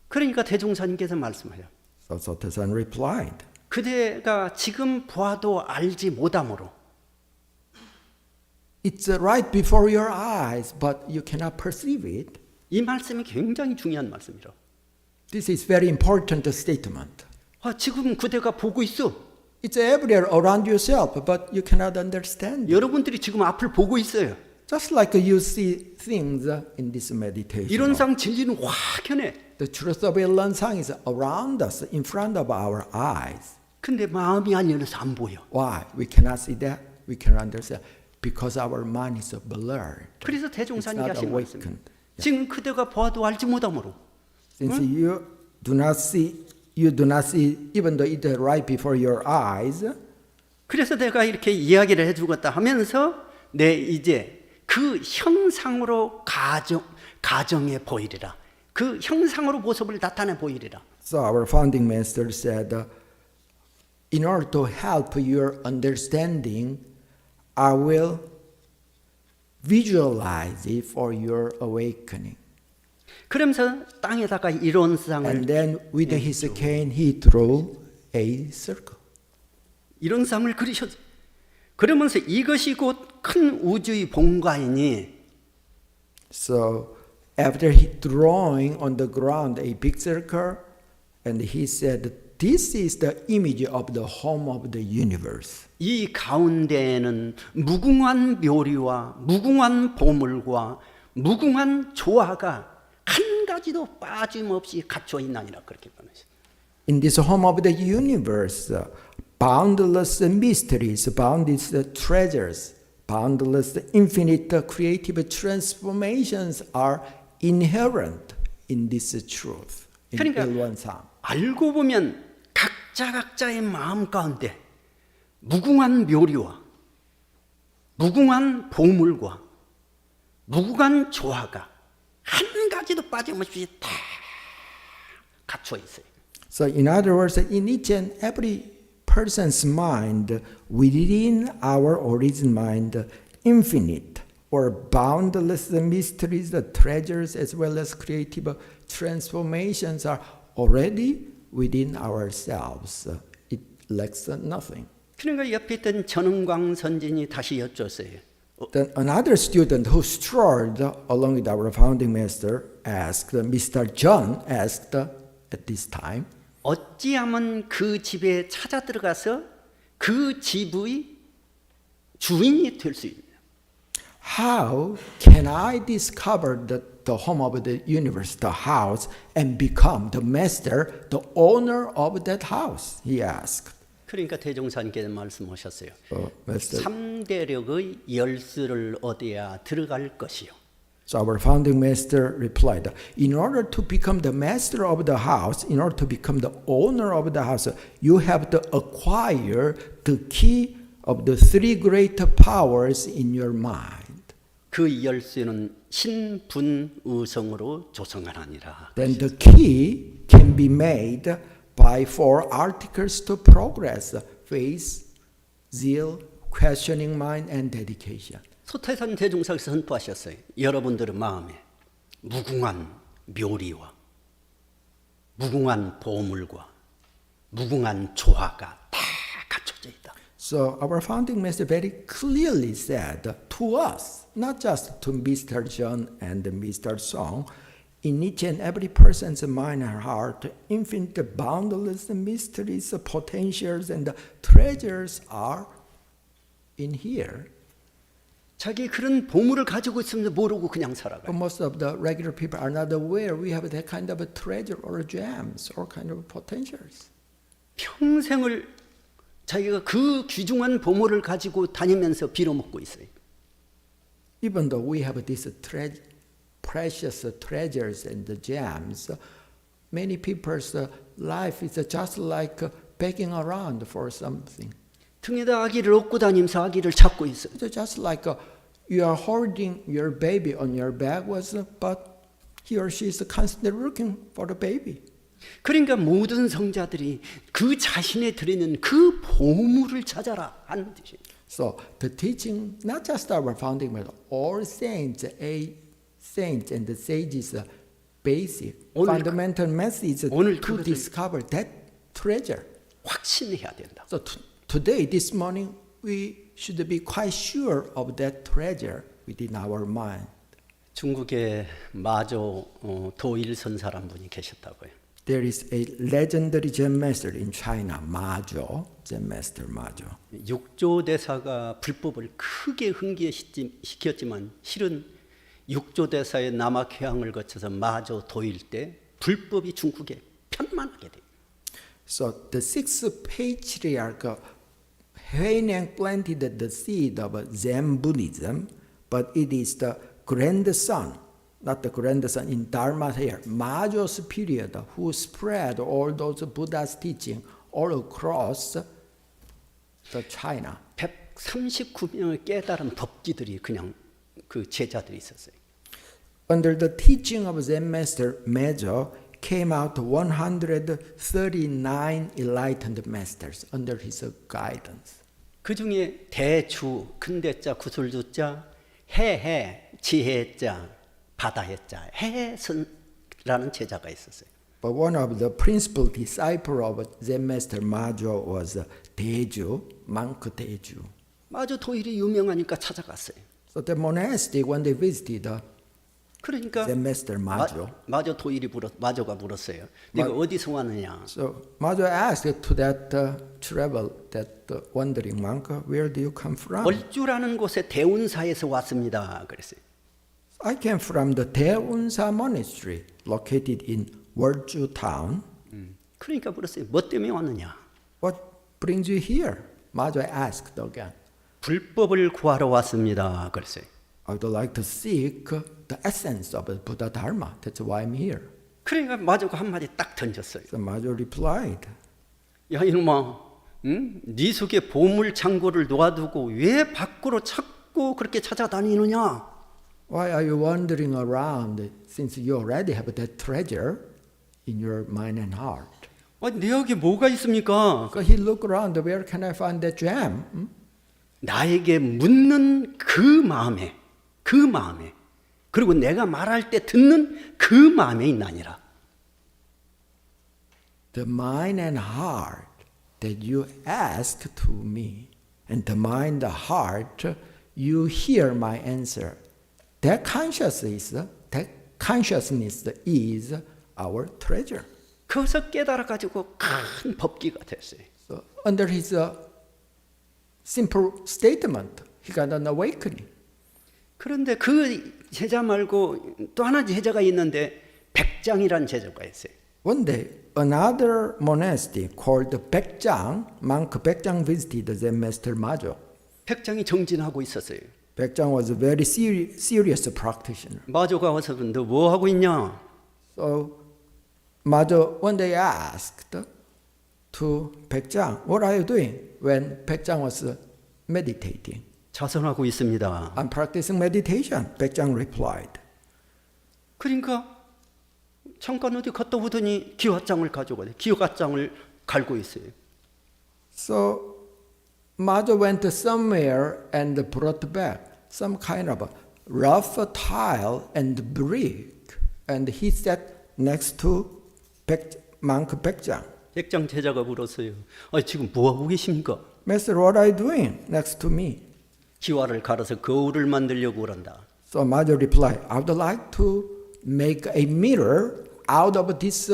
H: 그러니까 대종사님께서 말씀해요.
I: So Sotasan replied,
H: 그대가 지금 보아도 알지 못함으로
I: it's right before your eyes, but you cannot perceive it.
H: 이 말씀이 굉장히 중요한 말씀이라.
I: This is very important statement.
H: 지금 그대가 보고 있어.
I: It's everywhere around yourself, but you cannot understand.
H: 여러분들이 지금 앞을 보고 있어요.
I: Just like you see things in this meditation.
H: 이론상 진리는 확연해.
I: The truth of Ilonsang is around us, in front of our eyes.
H: 근데 마음이 안 열려서 안 보여.
I: Why? We cannot see that. We cannot understand. Because our mind is blurred.
H: 그래서 대종사님이
I: It's not
H: 하신 말씀.
I: awakened.
H: 지금 그대가 보아도 알지 못함으로.
I: Since you do not see, even though it's right before your eyes.
H: 그래서 내가 이렇게 이야기를 해주겠다 하면서 내 이제 그 형상으로 가정에 보이리라. 그 형상으로 모습을 나타내 보이리라.
I: So our founding master said, in order to help your understanding, I will visualize it for your awakening.
H: 그러면서 땅에다가 이론상을
I: And then with his cane, he drew a circle.
H: 이론상을 그리셨어. 그러면서 이것이 곧 큰 우주의 본가이니.
I: So after he drawing on the ground a big circle, and he said, this is the image of the home of the universe.
H: 이 가운데에는 무궁한 묘리와 무궁한 보물과 무궁한 조화가 한 가지도 빠짐없이 갖춰 있나니라 그렇게 말했어요.
I: In this home of the universe, boundless mysteries, boundless treasures, boundless infinite creative transformations are inherent in this truth. In
H: 그러니까
I: 일원상.
H: 알고 보면 각자의 마음 가운데 무궁한 묘리와 무궁한 보물과 무궁한 조화가 한 가지도 빠짐없이 다 갖춰 있어요.
I: So, in other words, in each and every person's mind, within our origin mind, infinite or boundless mysteries, the treasures, as well as creative transformations are already within ourselves. It lacks nothing.
H: 그러니까 옆에 있던 전은광 선진이 다시 여쭈었어요.
I: Then another student who strolled along with our founding master asked, Mr. John asked at this time,
H: 어찌하면 그 집에 찾아 들어가서 그 집의 주인이 될 수 있느냐?
I: how can I discover the home of the universe, the house, and become the master, the owner of that house? He asked.
H: 그러니까 대종사님께서 말씀하셨어요.
I: Master.
H: 3대력의 열쇠를 얻어야 들어갈 것이요.
I: So our founding master replied, in order to become the master of the house, in order to become the owner of the house, you have to acquire the key of the three great powers in your mind.
H: 그 열쇠는 신분의성으로 조성하니라.
I: Then the key can be made by four articles to progress: faith, zeal, questioning mind, and dedication.
H: 소태산 대종사께서 선포하셨어요. 여러분들의 마음에 무궁한 묘리와 무궁한 보물과 무궁한 조화가 다 갖춰져 있다.
I: So our founding master very clearly said to us, not just to Mr. John and Mr. Song, in each and every person's mind and heart, infinite, boundless mysteries, potentials, and treasures are in here.
H: 자기 그런 보물을 가지고 있으면서 모르고 그냥 살아가요.
I: But most of the regular people are not aware we have that kind of a treasure or gems or kind of potentials.
H: 평생을 자기가 그 귀중한 보물을 가지고 다니면서 빌어먹고 있어요.
I: Even though we have these precious treasures and the gems, many people's life is just like begging around for something.
H: 등에다 아기를 업고 다니면서 아기를 찾고 있어요.
I: It's just like you are holding your baby on your back, but he or she is constantly looking for the baby.
H: 그러니까 모든 성자들이 그 자신에 들어있는 그 보물을 찾아라 하는 뜻이에요.
I: So the teaching, not just our founding mother, all saints, saints and the sages, basic fundamental message to discover that treasure.
H: 확신해야 된다.
I: So today, this morning, we should be quite sure of that treasure within our mind.
H: 중국에 마조 도일선사란 분이 계셨다고요.
I: There is a legendary Zen master in China, Majo, Zen master Majo.
H: 육조 대사가 불법을 크게 흥기시켰지만 실은 육조 대사의 남학회항을 거쳐서 마조 도일 때 불법이 중국에 편만하게 돼요.
I: So the sixth patriarch Huineng planted the seed of Zen Buddhism, but it is the grandson, not the grandson in Dharma here, Majo's period, who spread all those Buddha's teaching all across the China.
H: 139명의 깨달은 법기들이 그냥 그 제자들이 있었어요.
I: Under the teaching of Zen master Majo came out 139 enlightened masters under his guidance.
H: 그 중에 대주, 큰대자, 구슬주자, 해해, 지혜자, 바다해자, 해해선라는 제자가 있었어요.
I: But one of the principal disciples of Zen master Majo was Daeju, monk Daeju.
H: 마조 도일이 유명하니까 찾아갔어요.
I: So the monastic, when they visited
H: 그러니까
I: Zen master Majo,
H: 마조가 물었어요. 네가 어디서 왔느냐?
I: so Majo asked to that travel, that wandering monk, where do you come from?
H: 월주라는 곳에 대운사에서 왔습니다. 그랬어요.
I: I came from the Daeunsa monastery, located in Wolju town.
H: 그러니까 물었어요. 뭐 때문에 왔느냐?
I: What brings you here? Majo asked again.
H: 불법을 구하러 왔습니다. 그랬어요.
I: I would like to seek the essence of the Buddha Dharma. That's why I'm here.
H: 그러니까 마조가 한마디 딱 던졌어요.
I: So Majo replied,
H: 야 이놈아, 응? 네 속에 보물 창고를 놓아두고 왜 밖으로 자꾸 그렇게 찾아다니느냐?
I: Why are you wandering around since you already have that treasure in your mind and heart?
H: 내 여기 뭐가 있습니까?
I: So he looked around, where can I find that gem?
H: 나에게 묻는 그 마음에 그리고 내가 말할 때 듣는 그 마음에 있나니라.
I: The mind and heart that you ask to me, and the mind, the heart, you hear my answer. That consciousness is our treasure.
H: 거기서 깨달아가지고 큰 법기가 됐어요.
I: So under his simple statement, he got an awakening.
H: 그런데 그 제자 말고 또 하나 제자가 있는데 백장이라는 제자가 있어요.
I: One day, another monastery called Baekjang, monk Baekjang visited Zen master Majo.
H: 백장이 정진하고 있었어요.
I: Baekjang was a very serious practitioner.
H: 마조가 와서 너 뭐 하고 있냐?
I: So Majo one day asked to Baekjang, what are you doing? When Baekjang was meditating.
H: 자선하고 있습니다.
I: I'm practicing meditation, Baekjang replied.
H: 그러니까 잠깐 어디 갔다 오더니 기와장을 가져가요. 기와장을 갈고 있어요.
I: So Majo went monk and brought back some kind of rough tile and brick, and he sat next to monk Baekjang.
H: 백장 제자가 물었어요. 지금 뭐 하고 계십니까?
I: Master, what are you doing next to me?
H: 기와를 갈아서 거울을 만들려고 그런다.
I: So Majo replied, I would like to make a mirror out of this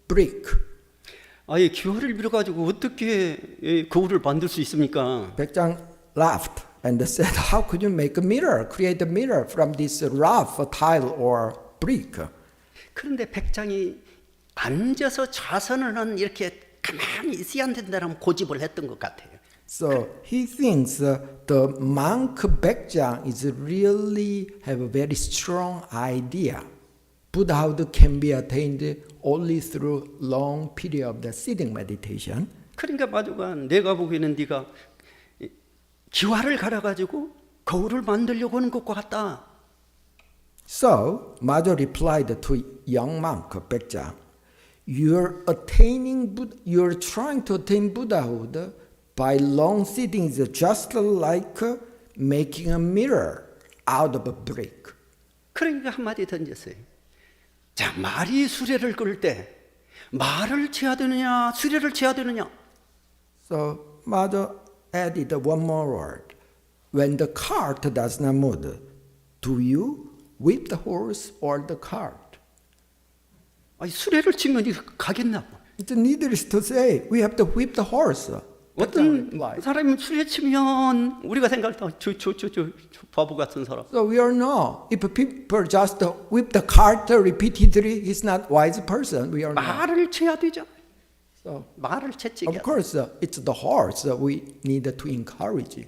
I: brick.
H: 기와를 밀어가지고 어떻게 거울을 만들 수 있습니까?
I: Baekjang laughed and said, how could you make a mirror, create a mirror from this rough tile or brick?
H: 그런데 백장이 앉아서 자선을 한 이렇게 가만히 있어야 된다는 고집을 했던 것 같아요.
I: So he thinks the monk Baekjang is really have a very strong idea. Buddhahood can be attained only through long period of the sitting meditation.
H: 그러니까 마주가 내가 보기에는 네가 기와를 갈아가지고 거울을 만들려고 하는 것과 같다.
I: So Majo replied to young monk Baekjang, you're trying to attain Buddhahood by long sittings, just like making a mirror out of a brick.
H: 그러니까 한마디 던졌어요. 자, 말이 수레를 끌 때 말을 쳐야 되느냐 수레를 쳐야 되느냐.
I: So Majo added one more word. When the cart does not move, do you whip the horse or the cart?
H: 수레를 치면 가겠나?
I: It's needless to say, we have to whip the horse.
H: 어떤 사람이 수레 치면 우리가 생각할 때 저 바보 같은 사람.
I: So we all know if people just whip the cart repeatedly, he's not wise person. We all know.
H: 말을 쳐야 되죠.
I: So
H: 말을 채찍이야.
I: of course, it's the horse we need to encourage.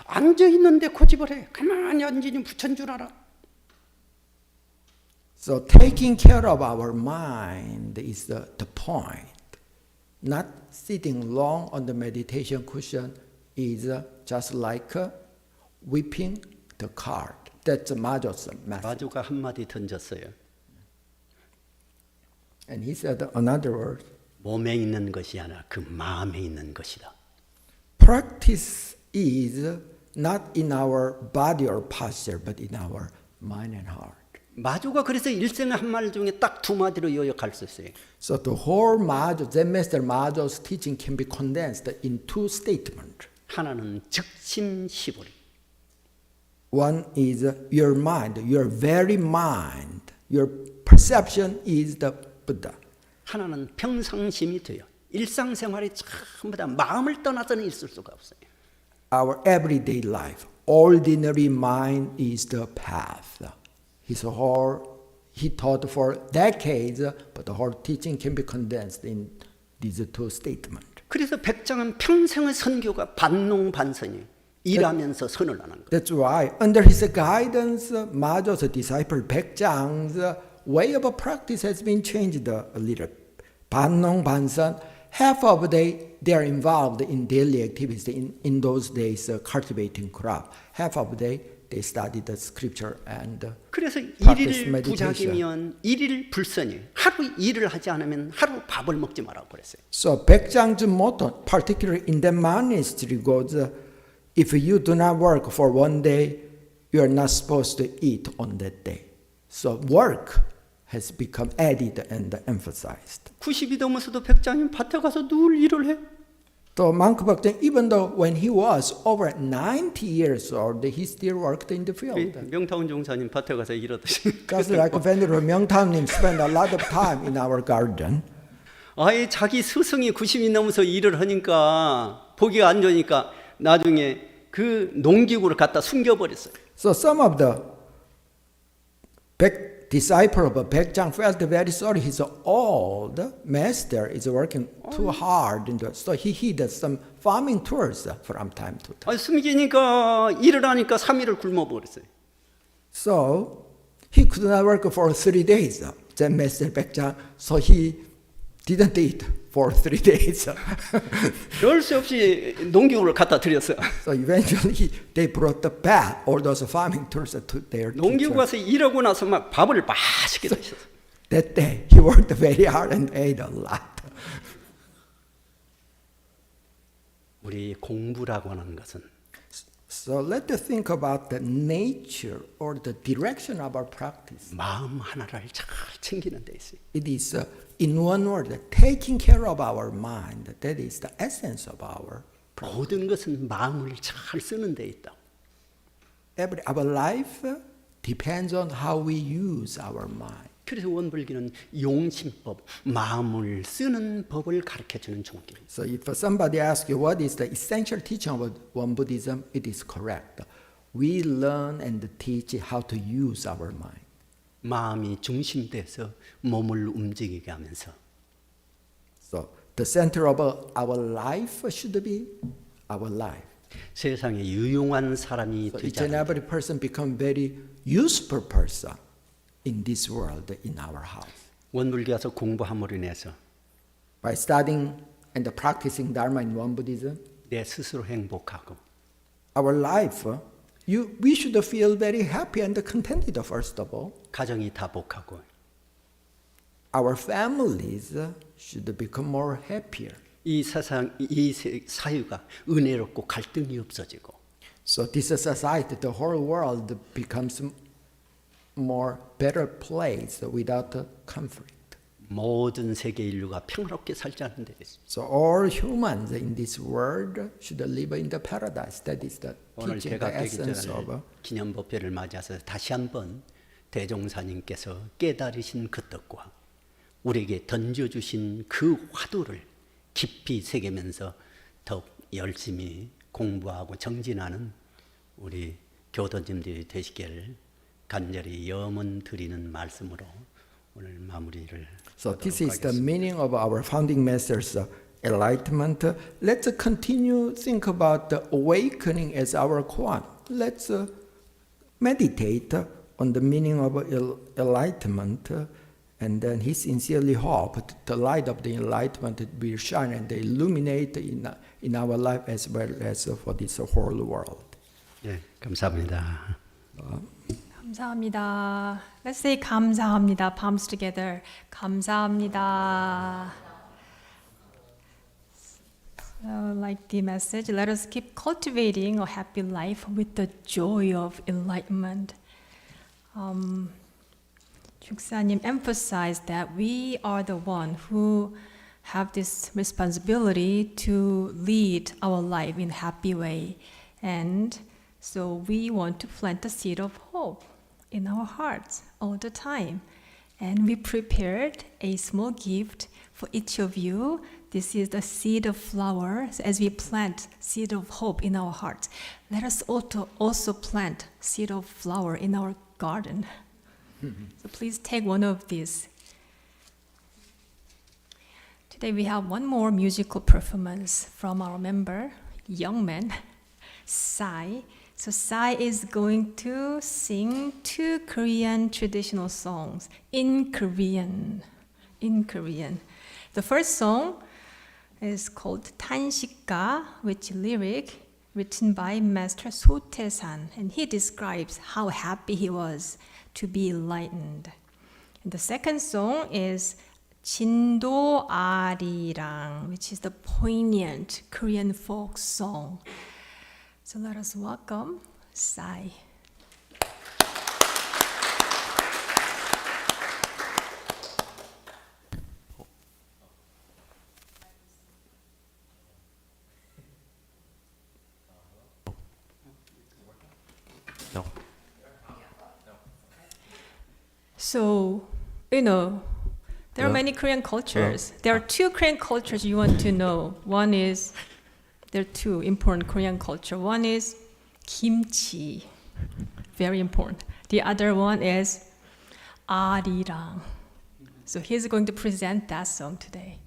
H: 앉아 있는데 고집을 해. 가만히 앉으니 부처인 줄 알아.
I: So taking care of our mind is the point. Not sitting long on the meditation cushion is just like whipping the cart. That's Majo's method.
H: 마주가 한마디 던졌어요.
I: And he said another word.
H: 몸에 있는 것이 아니라 그 마음에 있는 것이다.
I: Practice is not in our body or posture, but in our mind and heart.
H: 마주가 그래서 일생의 한 말 중에 딱 두 마디로 요약할 수 있어요.
I: So the whole Majo, Zen Master Majo's teaching can be condensed in two statements.
H: 하나는 즉심시불.
I: One is your mind, your very mind, your perception is the Buddha.
H: 하나는 평상심이 돼요. 일상생활이 전부 다 마음을 떠나서는 있을 수가 없어요.
I: Our everyday life, ordinary mind is the path. He taught for decades, but the whole teaching can be condensed in these two statements.
H: 그래서 백장은 평생의 선교가 반농반선이에요. 일하면서 선을 하는 거예요.
I: That's why, under his guidance, Majo's disciple Baekjang's way of practice has been changed a little. 반농 반선, half of the day they are involved in daily activities. In those days, cultivating crop. Half of the day they study the scripture and
H: 그래서
I: practice
H: 일일
I: meditation.
H: 부작이면 일일 불선이. 하루 일을 하지 않으면 하루 밥을 먹지 말라고 그랬어요.
I: So 백장's motto, particularly in the monastery, goes, if you do not work for one day, you are not supposed to eat on that day. So work has become added and emphasized.
H: 90이 넘어서도 백장님 밭에 가서 늘 일을 해.
I: So Mankabhakta, even though when he was over 90 years old, he still worked in the field.
H: 명타운 종사님 밭에 가서 일하듯이.
I: Just like Venerable Myungtam spent a lot of time in our garden.
H: 아예 자기 스승이 90이 넘어서 일을 하니까 보기가 안 좋으니까 나중에 그 농기구를 갖다 숨겨버렸어요.
I: So some of the disciple of Baekjang felt very sorry. His old master is working too hard, so he hid some farming tools from time to time.
H: 숨기니까 일을 하니까 3일을 굶어버렸어요.
I: So he could not work for 3 days. Zen master Baekjang, so he didn't eat for 3 days.
H: 별 수 없이 농기구를 갖다 드렸어요.
I: So eventually they brought back all those farming tools to their
H: 농기구
I: teacher.
H: 가서 일하고 나서 막 밥을 맛있게 드셨어요.
I: That day he worked very hard and ate a lot.
H: 우리 공부라고 하는 것은
I: So let's think about the nature or the direction of our practice.
H: 마음 하나를 잘 챙기는 데 있어요.
I: It is, in one word, taking care of our mind. That is the essence of our practice.
H: 모든 것은 마음을 잘 쓰는 데 있다.
I: Our life depends on how we use our mind.
H: 그래서 원불교는 용심법, 마음을 쓰는 법을 가르쳐주는 종교예요.
I: So if somebody asks you what is the essential teaching of Won Buddhism, it is correct. We learn and teach how to use our mind.
H: 마음이 중심돼서 몸을 움직이게 하면서
I: So the center of our life should be our life.
H: 세상에 유용한 사람이
I: So each
H: 되자.
I: and every person become very useful person in this world, in our house.
H: 원불교 가서 공부함으로 인해서
I: By studying and practicing Dharma in Won Buddhism,
H: 내 스스로 행복하고
I: our life, we should feel very happy and contented first of all.
H: 가정이 다복하고
I: Our families should become more happier.
H: 이 사회가 은혜롭고 갈등이 없어지고
I: So this society, the whole world becomes more better place without conflict.
H: 모든 세계 인류가 평화롭게 살자는 데 있습니다.
I: So all humans in this world should live in the paradise. That is the
H: 오늘
I: teaching, the
H: 개각되기
I: essence of.
H: 전에 기념법회를 맞이해서 다시 한번 대종사님께서 깨달으신 그 뜻과 우리에게 던져주신 그 화두를 깊이 새기면서 더욱 열심히 공부하고 정진하는 우리 교도님들이 되시기를 간절히 염원 드리는 말씀으로 오늘 마무리를
I: So this is the
H: 하겠습니다.
I: meaning of our founding masters' enlightenment. Let's continue think about the awakening as our koan. Let's meditate on the meaning of enlightenment, and then he sincerely hoped the light of the enlightenment will shine and illuminate in our life as well as for this whole world.
H: 예, 감사합니다.
C: 감사합니다. Let's say 감사합니다. Palms together. 감사합니다. So, like the message, let us keep cultivating a happy life with the joy of enlightenment. Juksa님 emphasized that we are the one who have this responsibility to lead our life in a happy way, and so we want to plant the seed of hope in our hearts all the time. And we prepared a small gift for each of you. This is the seed of flower. So as we plant seed of hope in our hearts, let us also plant seed of flower in our garden. So please take one of these. Today we have one more musical performance from our member, young man, Sai. So Sai is going to sing 2 Korean traditional songs in Korean. The first song is called 탄식가, which lyric written by Master Sotaesan, and he describes how happy he was to be enlightened. And the second song is 진도 아리랑, which is the poignant Korean folk song. So let us welcome Sai.
A: No.
C: So, there are many Korean cultures. There are two Korean cultures you want to know. One is, there are two important Korean culture. One is kimchi, very important. The other one is arirang. So he's going to present that song today.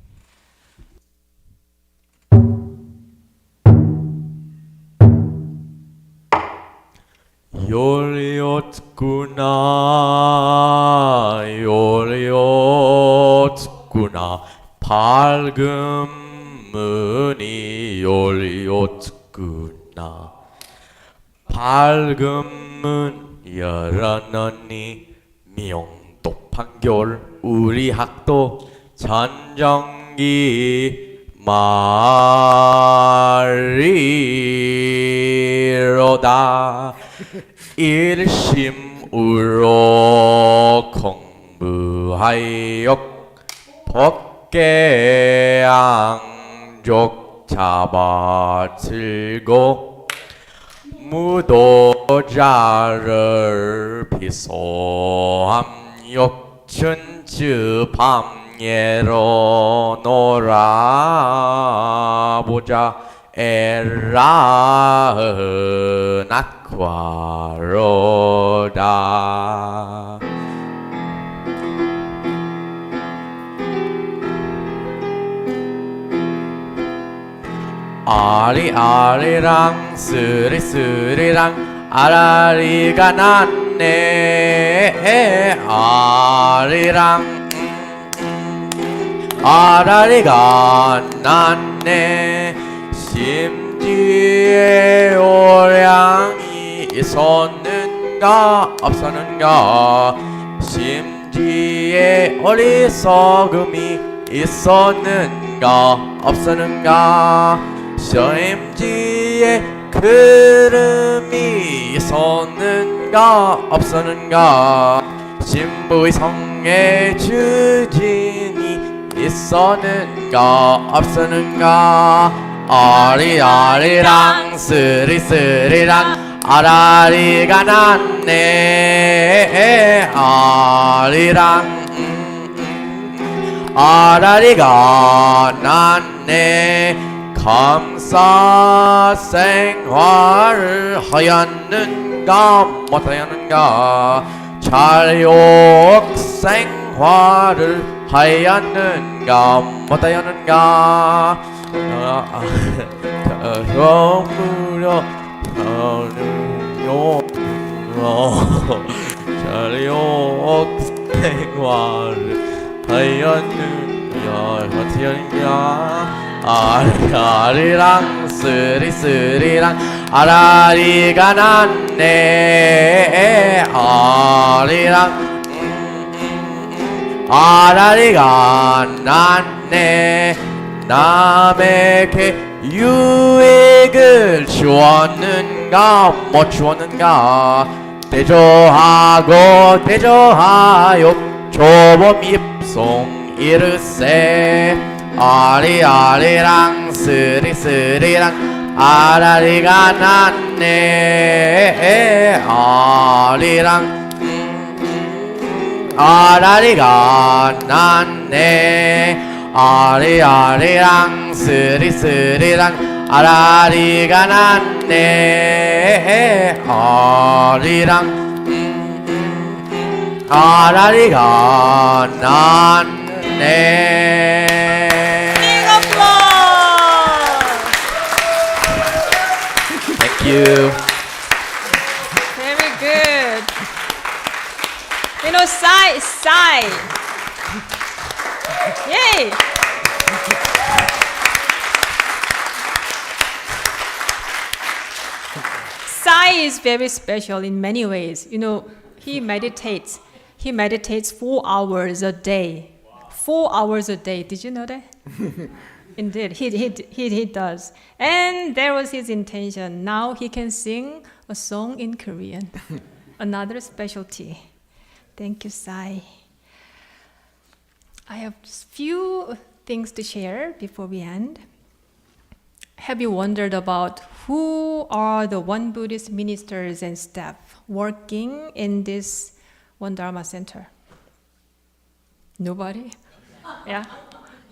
E: 열렸구나 밝은 문이 열렸구나 밝은 문 열었느니 명독판결 우리 학도 전정기 말이로다 일심으로 공부하여 법계양족 잡아들고 무도자를 비소함 욕춘주 밤예로 놀아보자 에라은 악화로다 아리아리랑 스리스리랑 아라리가 났네 아리랑 아라리가 났네 심지에 오량이 있었는가 없었는가 심지에 어리석음이 있었는가 없었는가 심지에 그름이 있었는가 없었는가 신부의 성에 주진이 있었는가 없었는가 아리아리랑 스리스리랑 아라리가 났네 아리랑 아라리가 났네 감사 생활을 하였는가 못하였는가 자욕 생활을 하였는가 못하였는가 무려 자욕 생활을 하였느냐 못하였느냐 아리랑 스리스리랑 아라리가 났네 아리랑 아라리가 났네 남에게 유익을 주었는가 못 주었는가 대조하고 대조하여 조범 입송 이르세 아리아리랑 스리스리랑 아라리가 났네 아리랑 아라리가 났네 아리아리랑 스리스리랑 아라리가 났네 아리랑 아라리가 났네 Thank you.
C: Very good. Sai. Yay. Sai is very special in many ways. You know, he meditates. He meditates 4 hours a day. 4 hours a day. Did you know that? Indeed, he does. And there was his intention. Now he can sing a song in Korean. Another specialty. Thank you, Sai. I have few things to share before we end. Have you wondered about who are the One Buddhist ministers and staff working in this One Dharma Center? Nobody? Yeah?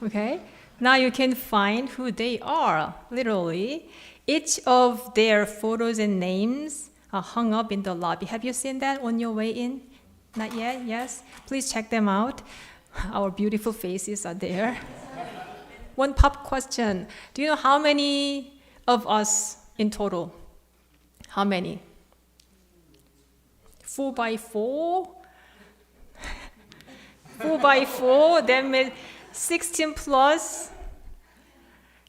C: Okay. Now you can find who they are, literally. Each of their photos and names are hung up in the lobby. Have you seen that on your way in? Not yet? Yes? Please check them out. Our beautiful faces are there. One pop question. Do you know how many of us in total? How many? 4 by 4? 4 by 4, that means 16 plus.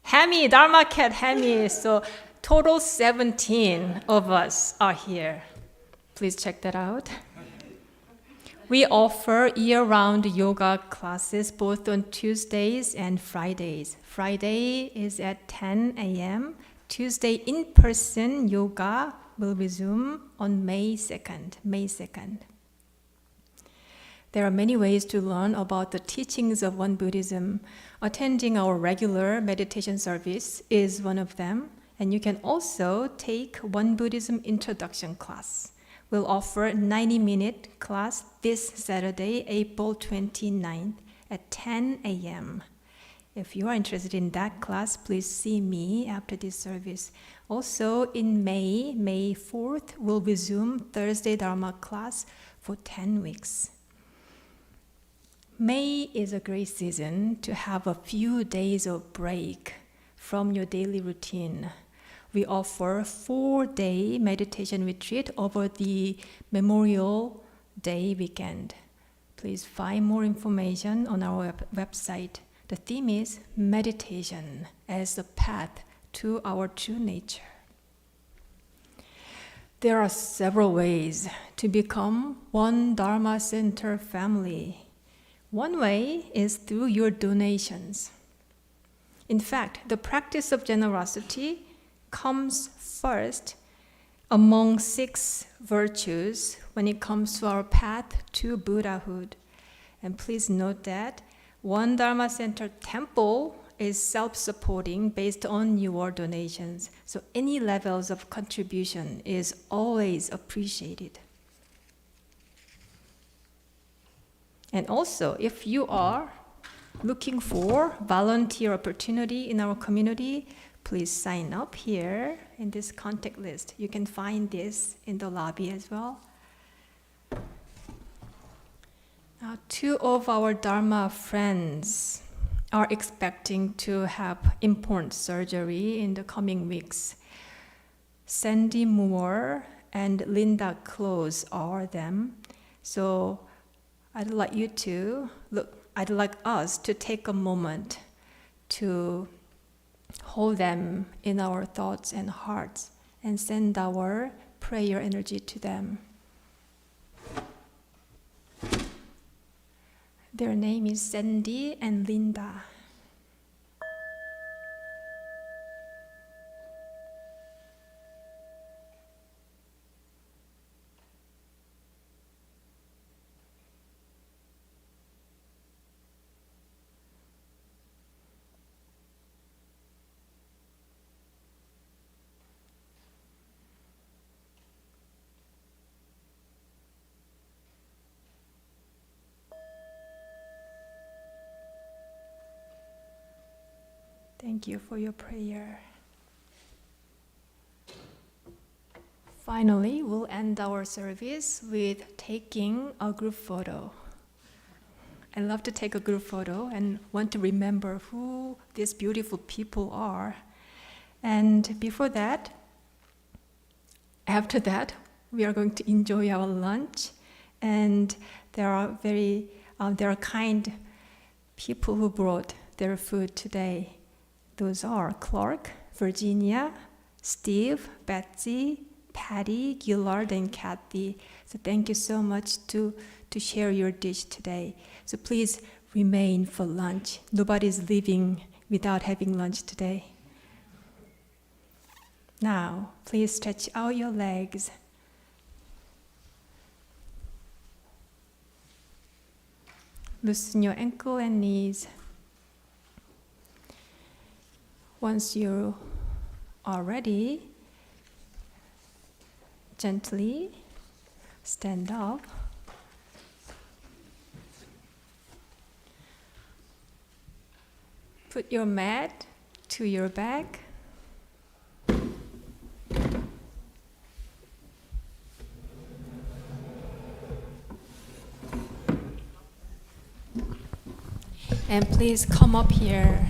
C: Hemi, Dharma Cat Hemi. So total 17 of us are here. Please check that out. We offer year-round yoga classes both on Tuesdays and Fridays. Friday is at 10 a.m. Tuesday in-person yoga will resume on May 2nd. There are many ways to learn about the teachings of One Buddhism. Attending our regular meditation service is one of them, and you can also take One Buddhism introduction class. We'll offer a 90-minute class this Saturday, April 29th at 10 a.m. If you are interested in that class, please see me after this service. Also in May 4th, we'll resume Thursday Dharma class for 10 weeks. May is a great season to have a few days of break from your daily routine. We offer 4-day meditation retreat over the Memorial Day weekend. Please find more information on our website. The theme is meditation as a path to our true nature. There are several ways to become One Dharma Center family. One way is through your donations. In fact, the practice of generosity comes first among 6 virtues when it comes to our path to Buddhahood. And please note that One Dharma Center Temple is self-supporting based on your donations. So any levels of contribution is always appreciated. And also, if you are looking for volunteer opportunity in our community, please sign up here in this contact list. You can find this in the lobby as well. Now, 2 of our Dharma friends are expecting to have important surgery in the coming weeks. Sandy Moore and Linda Close are them. So I'd like us to take a moment to hold them in our thoughts and hearts and send our prayer energy to them. Their name is Sandy and Linda. Thank you for your prayer. Finally, we'll end our service with taking a group photo. I love to take a group photo and want to remember who these beautiful people are. And before that, after that, we are going to enjoy our lunch. And there are kind people who brought their food today. Those are Clark, Virginia, Steve, Betsy, Patty, Gillard, and Kathy. So thank you so much to share your dish today. So please remain for lunch. Nobody's leaving without having lunch today. Now, please stretch out your legs. Loosen your ankle and knees. Once you are ready, gently stand up. Put your mat to your back. And please come up here